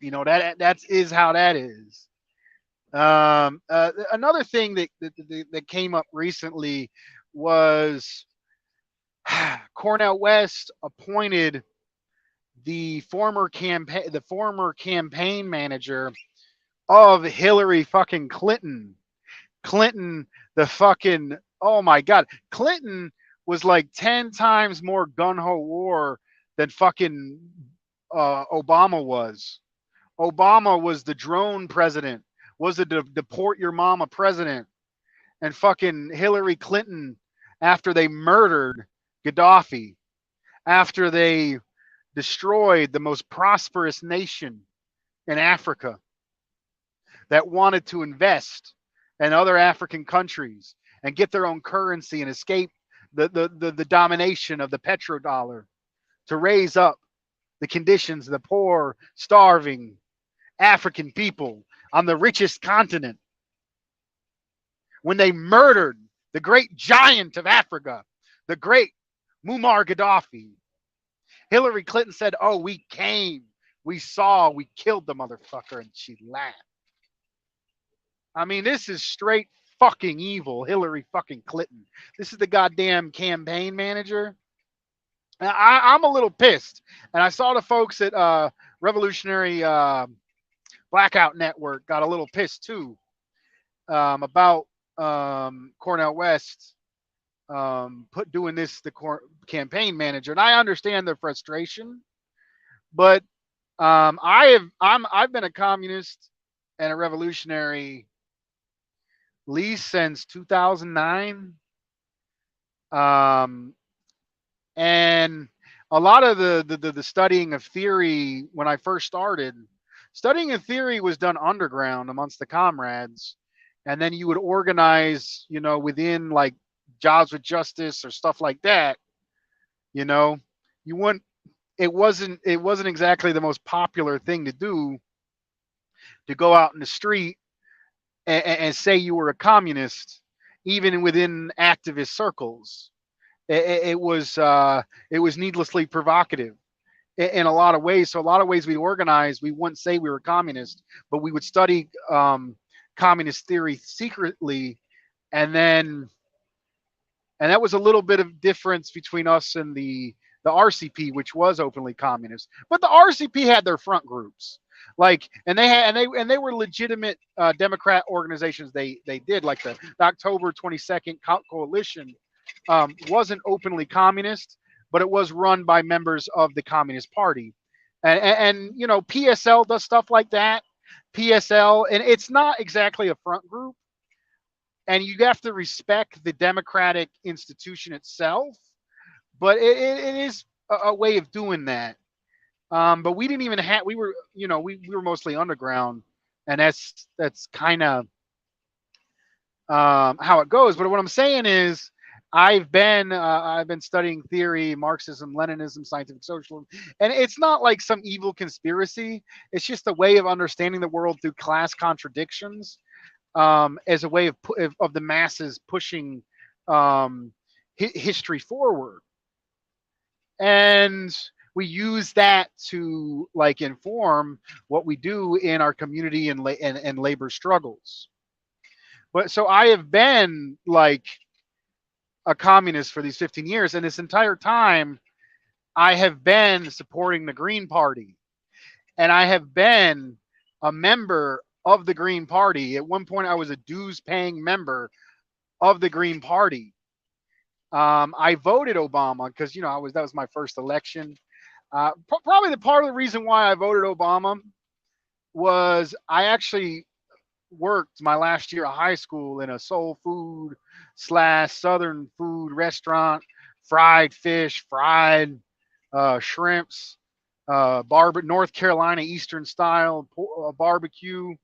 that is how that is. Another thing that came up recently was Cornell West appointed the former campaign manager of Hillary fucking Clinton. Clinton, the fucking, oh my god, Clinton was like 10 times more gun ho war than fucking Obama was. Obama was the drone president, was the deport your mama president, and fucking Hillary Clinton, after they murdered Gaddafi, after they destroyed the most prosperous nation in Africa that wanted to invest in other African countries and get their own currency and escape the domination of the petrodollar, to raise up the conditions of the poor, starving African people on the richest continent. When they murdered the great giant of Africa, the great Muammar Gaddafi, Hillary Clinton said, "Oh, we came, we saw, we killed the motherfucker," and she laughed. I mean, this is straight fucking evil, Hillary fucking Clinton. This is the goddamn campaign manager. I'm a little pissed, and I saw the folks at Revolutionary Blackout Network got a little pissed too about Cornell West doing this the campaign manager, and I understand their frustration, but I've been a communist and a revolutionary at least since 2009, and a lot of the studying of theory when I first started. Studying of theory was done underground amongst the comrades, and then you would organize, within like Jobs with Justice or stuff like that. You know, you wouldn't. It wasn't exactly the most popular thing to do, to go out in the street and say you were a communist, even within activist circles. It was needlessly provocative in a lot of ways. So a lot of ways we organized, we wouldn't say we were communist, but we would study communist theory secretly, and that was a little bit of difference between us and the RCP, which was openly communist. But the RCP had their front groups, like, and they were legitimate Democrat organizations. They did, like the October 22nd Coalition wasn't openly communist, but it was run by members of the Communist Party, and PSL does stuff like that. PSL, and it's not exactly a front group, and you have to respect the democratic institution itself, but it is a way of doing that. But we didn't even have. We were, we were mostly underground, and that's kind of how it goes. But what I'm saying is, I've been studying theory, Marxism, Leninism, scientific socialism, and it's not like some evil conspiracy. It's just a way of understanding the world through class contradictions, as a way of the masses pushing history forward, and we use that to like inform what we do in our community and labor struggles. But so I have been like a communist for these 15 years, and this entire time I have been supporting the Green Party, and I have been a member of the Green Party. At one point I was a dues paying member of the Green Party. I voted Obama because that was my first election. Probably the part of the reason why I voted Obama was I actually worked my last year of high school in a soul food / southern food restaurant, fried fish, fried shrimps, North Carolina Eastern style barbecue.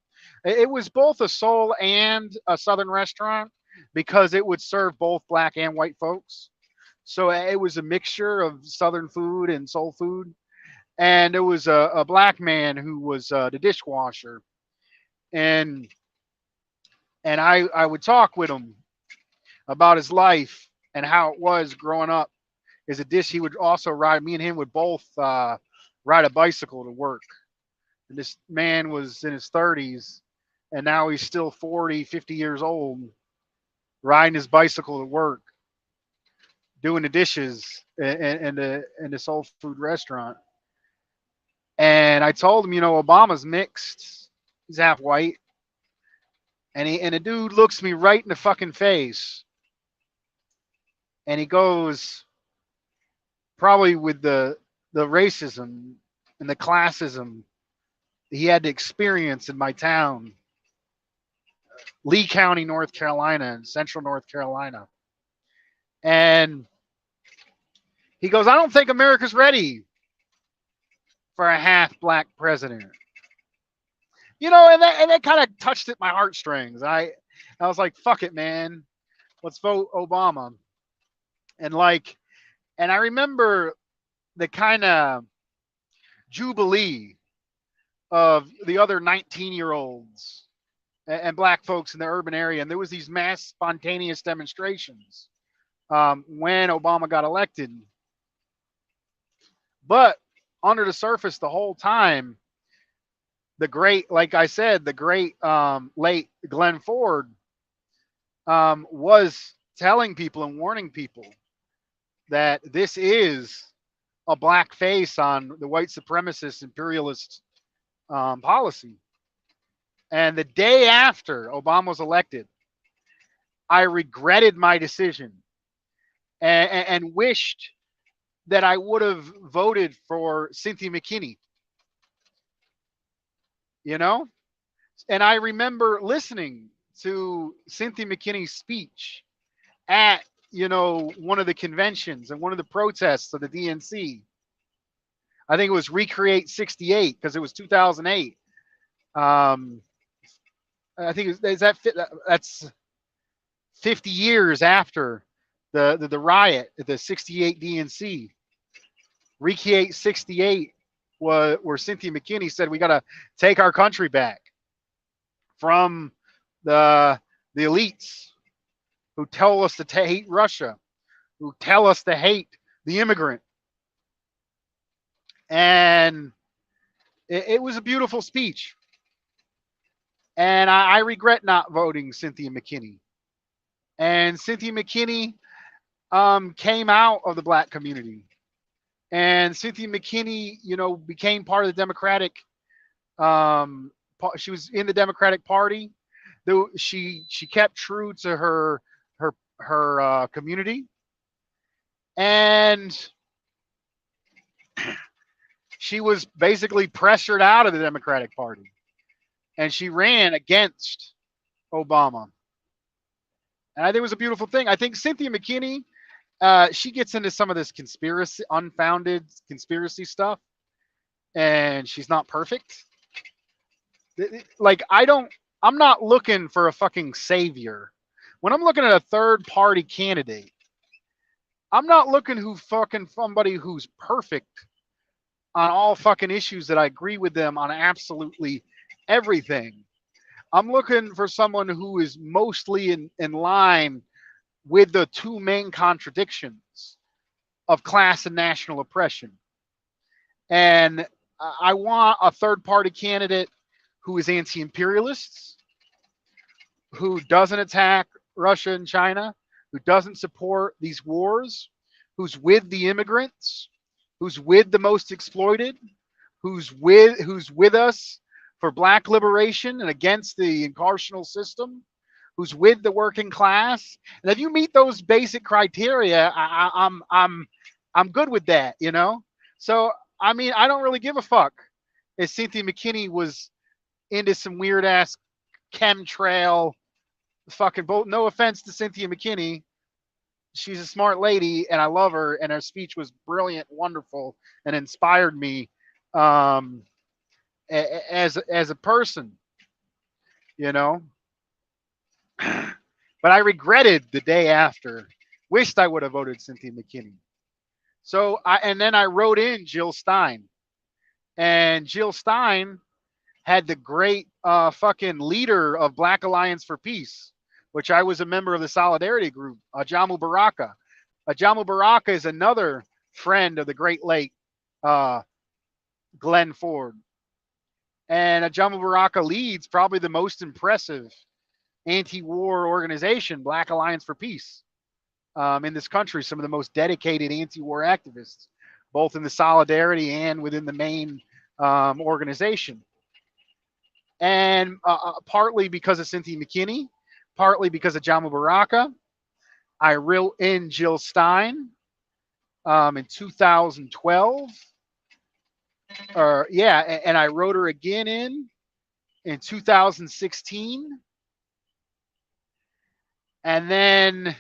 It was both a soul and a Southern restaurant because it would serve both black and white folks. So it was a mixture of Southern food and soul food. And there was a black man who was the dishwasher, and I would talk with him about his life and how it was growing up as a dish. He would also ride. Me and him would both ride a bicycle to work. And this man was in his 30s, and now he's still 40, 50 years old, riding his bicycle to work, doing the dishes in the soul food restaurant. And I told him, Obama's mixed. He's half white. And the dude looks me right in the fucking face. And he goes, probably with the racism and the classism he had to experience in my town, Lee County, North Carolina, and central North Carolina. And he goes, I don't think America's ready for a half black president. And that kind of touched at my heartstrings. I was like, fuck it, man. Let's vote Obama. And I remember the kind of jubilee of the other 19-year-olds and black folks in the urban area. And there was these mass spontaneous demonstrations when Obama got elected. But under the surface the whole time, like I said, the great late Glenn Ford was telling people and warning people that this is a black face on the white supremacist imperialist policy. And the day after Obama was elected, I regretted my decision and wished that I would have voted for Cynthia McKinney. And I remember listening to Cynthia McKinney's speech at one of the conventions and one of the protests of the DNC. I think it was Recreate 68 because it was 2008. I think that's 50 years after the riot at the 68 DNC. Recreate 68 was where Cynthia McKinney said we got to take our country back from the elites who tell us to hate Russia, who tell us to hate the immigrant. And it was a beautiful speech. And I regret not voting Cynthia McKinney. And Cynthia McKinney came out of the black community. And Cynthia McKinney, became part of the Democratic. She was in the Democratic Party. Though she kept true to her community, and she was basically pressured out of the Democratic Party, and she ran against Obama. And I think it was a beautiful thing. I think Cynthia McKinney, she gets into some of this unfounded conspiracy stuff, and she's not perfect. I'm not looking for a fucking savior. When I'm looking at a third party candidate, I'm not looking somebody who's perfect on all fucking issues that I agree with them on absolutely everything. I'm looking for someone who is mostly in line with the two main contradictions of class and national oppression. And I want a third party candidate who is anti-imperialist, who doesn't attack Russia and China, who doesn't support these wars, who's with the immigrants, who's with the most exploited, who's with us for black liberation and against the incarceral system, who's with the working class. And if you meet those basic criteria, I'm good with that, So I don't really give a fuck if Cynthia McKinney was into some weird ass chemtrail fucking vote. No offense to Cynthia McKinney. She's a smart lady and I love her, and her speech was brilliant, wonderful, and inspired me um, as a person, you know. But I regretted the day after. Wished I would have voted Cynthia McKinney. So and then I wrote in Jill Stein, and Jill Stein had the great fucking leader of Black Alliance for Peace, which I was a member of the Solidarity Group, Ajamu Baraka. Ajamu Baraka is another friend of the great late uh, Glenn Ford. And Ajamu Baraka leads probably the most impressive anti-war organization, Black Alliance for Peace, in this country. Some of the most dedicated anti-war activists, both in the Solidarity and within the main organization. And partly because of Cynthia McKinney, partly because of Jamu Baraka, I wrote in Jill Stein in 2012. And I wrote her again in 2016. And then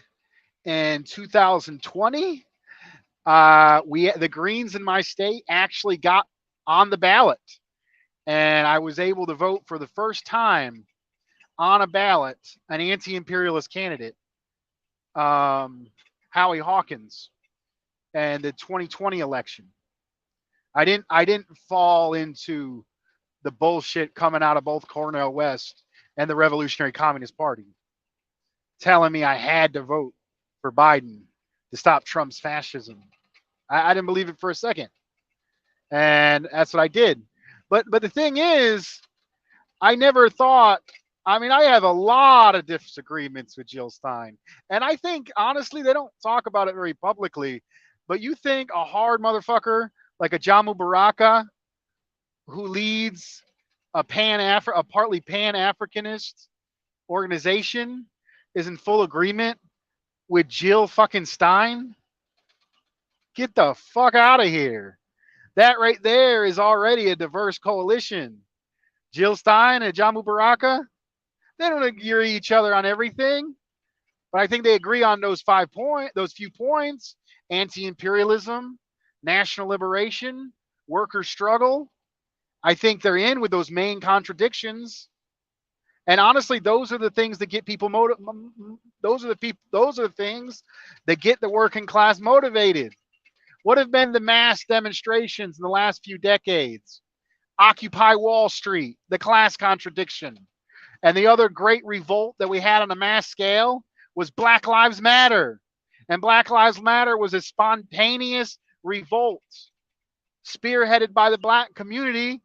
in 2020, the Greens in my state actually got on the ballot, and I was able to vote for the first time on a ballot an anti-imperialist candidate, Howie Hawkins, and the 2020 election. I didn't fall into the bullshit coming out of both Cornel West and the Revolutionary Communist Party, telling me I had to vote for Biden to stop Trump's fascism. I didn't believe it for a second, and that's what I did. But the thing is, I never thought. I mean, I have a lot of disagreements with Jill Stein, and I think honestly they don't talk about it very publicly. But you think a hard motherfucker like a Jamu Baraka, who leads a partly Pan Africanist organization, is in full agreement with Jill fucking Stein? Get the fuck out of here. That right there is already a diverse coalition. Jill Stein and Jamu Baraka, they don't agree each other on everything, but I think they agree on those few points: anti-imperialism, national liberation, worker struggle. I think they're in with those main contradictions. And honestly, those are the things that get people motivated. Those are the things that get the working class motivated. What have been the mass demonstrations in the last few decades? Occupy Wall Street, the class contradiction. And the other great revolt that we had on a mass scale was Black Lives Matter. And Black Lives Matter was a spontaneous revolt spearheaded by the black community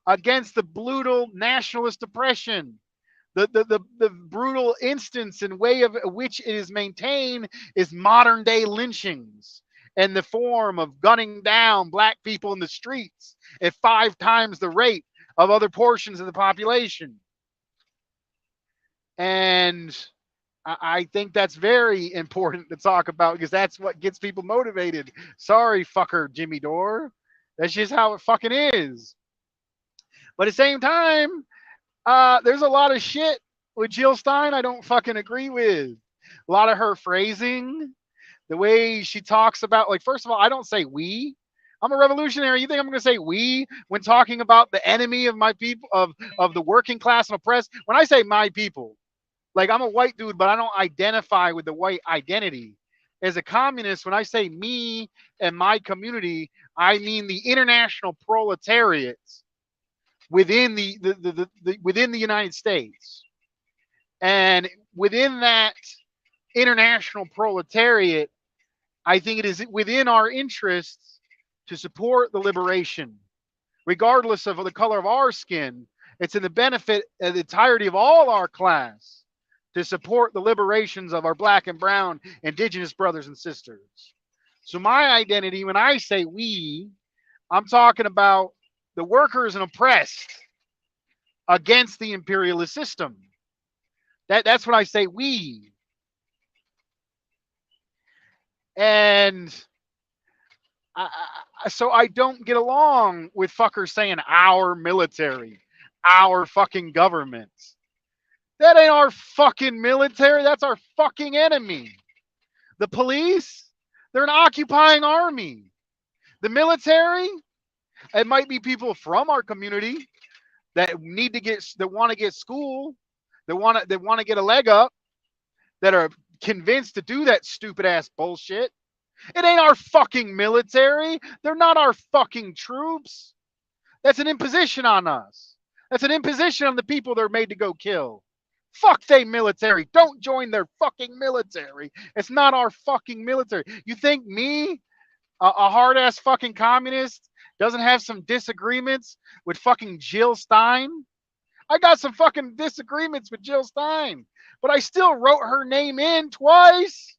against the brutal nationalist oppression. The brutal instance and way of which it is maintained is modern day lynchings in the form of gunning down black people in the streets at 5 times the rate of other portions of the population. And I think that's very important to talk about because that's what gets people motivated. Sorry, fucker, Jimmy Dore. That's just how it fucking is. But at the same time, there's a lot of shit with Jill Stein I don't fucking agree with. A lot of her phrasing, the way she talks about, like, first of all, I don't say we. I'm a revolutionary. You think I'm going to say we when talking about the enemy of my people, of the working class and oppressed? When I say my people, like, I'm a white dude, but I don't identify with the white identity. As a communist, when I say me and my community, I mean the international proletariat within within the United States. And within that international proletariat, I think it is within our interests to support the liberation, regardless of the color of our skin. It's in the benefit of the entirety of all our class to support the liberations of our black and brown indigenous brothers and sisters. So my identity, when I say we, I'm talking about the workers and oppressed against the imperialist system. That's when I say we. And so I don't get along with fuckers saying our military, our fucking government. That ain't our fucking military. That's our fucking enemy. The police, they're an occupying army. The military, It might be people from our community that want to get school, that want to get a leg up, that are convinced to do that stupid ass bullshit. It ain't our fucking military. They're not our fucking troops. That's an imposition on us. That's an imposition on the people they're made to go kill. Fuck they military. Don't join their fucking military. It's not our fucking military. You think me, a hard ass fucking communist, doesn't have some disagreements with fucking Jill Stein? I got some fucking disagreements with Jill Stein, but I still wrote her name in twice.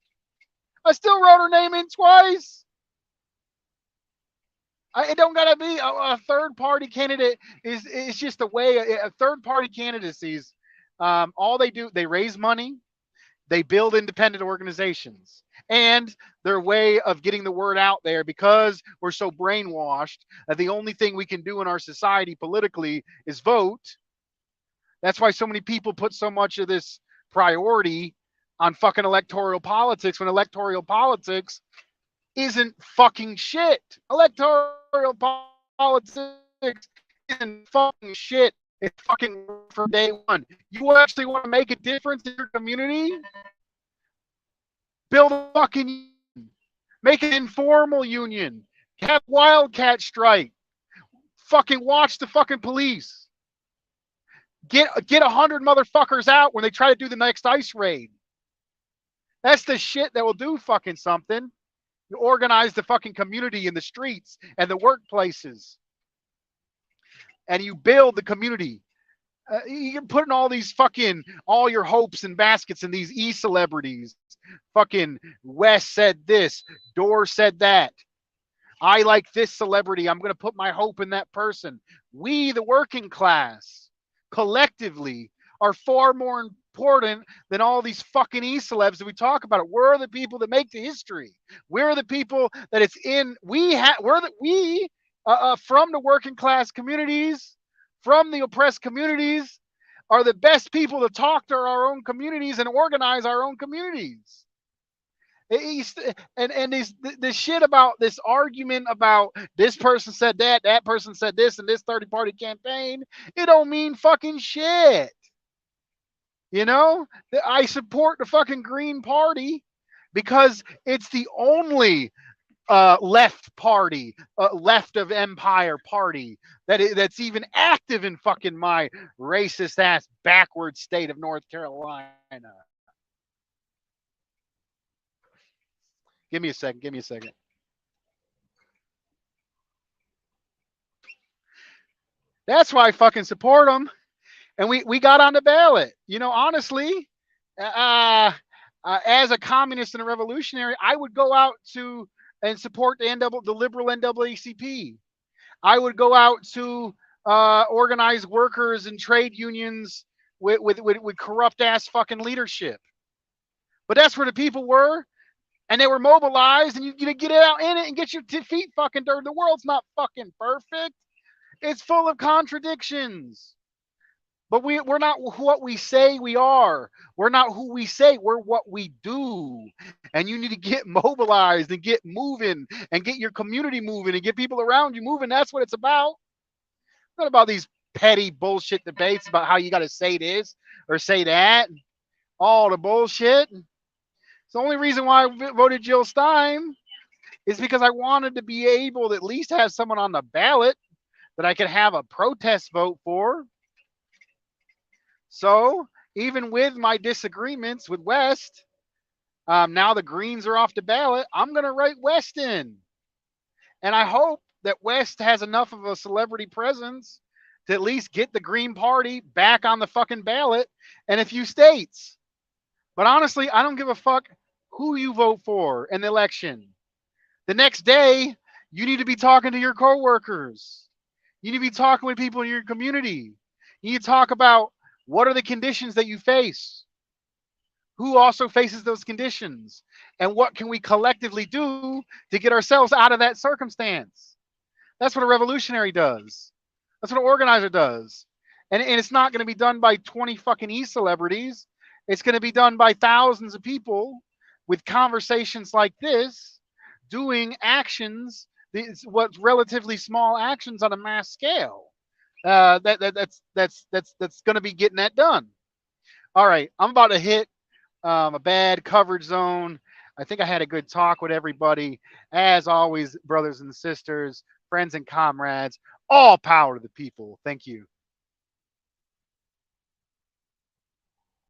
I still wrote her name in twice. It don't gotta be a third party candidate. It's just a way a third party candidacies. All they do, they raise money, they build independent organizations, and their way of getting the word out there, because we're so brainwashed that the only thing we can do in our society politically is vote. That's why so many people put so much of this priority on fucking electoral politics, when electoral politics isn't fucking shit. Electoral politics isn't fucking shit. It's fucking from day one. You actually want to make a difference in your community? Build a fucking union. Make an informal union. Have wildcat strike. Fucking watch the fucking police. Get 100 motherfuckers out when they try to do the next ICE raid. That's the shit that will do fucking something. You organize the fucking community in the streets and the workplaces, and you build the community. You're putting all your hopes and baskets in these e-celebrities. Fucking West said this, Door said that. I like this celebrity. I'm going to put my hope in that person. We, the working class, collectively, are far more important than all these fucking e-celebs that we talk about. We're the people that make the history. We're the people that it's in. From the working class communities, from the oppressed communities, are the best people to talk to our own communities and organize our own communities. And this shit about this argument about this person said that person said this, and this 30-party campaign, it don't mean fucking shit. You know, I support the fucking Green Party because it's the only left party, left of empire party that's even active in fucking my racist ass backward state of North Carolina. Give me a second. That's why I fucking support them. And we got on the ballot. You know, honestly, as a communist and a revolutionary, I would go out to and support the liberal NAACP. I would go out to organize workers and trade unions with corrupt ass fucking leadership. But that's where the people were, and they were mobilized, and you get out in it and get your feet fucking dirty. The world's not fucking perfect. It's full of contradictions. But we're not what we say we are. We're not who we say. We're what we do. And you need to get mobilized and get moving and get your community moving and get people around you moving. That's what it's about. It's not about these petty bullshit debates about how you got to say this or say that. All the bullshit. It's the only reason why I voted Jill Stein is because I wanted to be able to at least have someone on the ballot that I could have a protest vote for. So even with my disagreements with West, now the Greens are off the ballot, I'm going to write West in. And I hope that West has enough of a celebrity presence to at least get the Green Party back on the fucking ballot in a few states. But honestly, I don't give a fuck who you vote for in the election. The next day, you need to be talking to your coworkers. You need to be talking with people in your community. You need to talk about what are the conditions that you face? Who also faces those conditions? And what can we collectively do to get ourselves out of that circumstance? That's what a revolutionary does. That's what an organizer does. And it's not going to be done by 20 fucking e-celebrities. It's going to be done by thousands of people with conversations like this, doing actions these what relatively small actions on a mass scale. That's going to be getting that done. All right, I'm about to hit a bad coverage zone. I think I had a good talk with everybody. As always, brothers and sisters, friends and comrades, all power to the people. Thank you.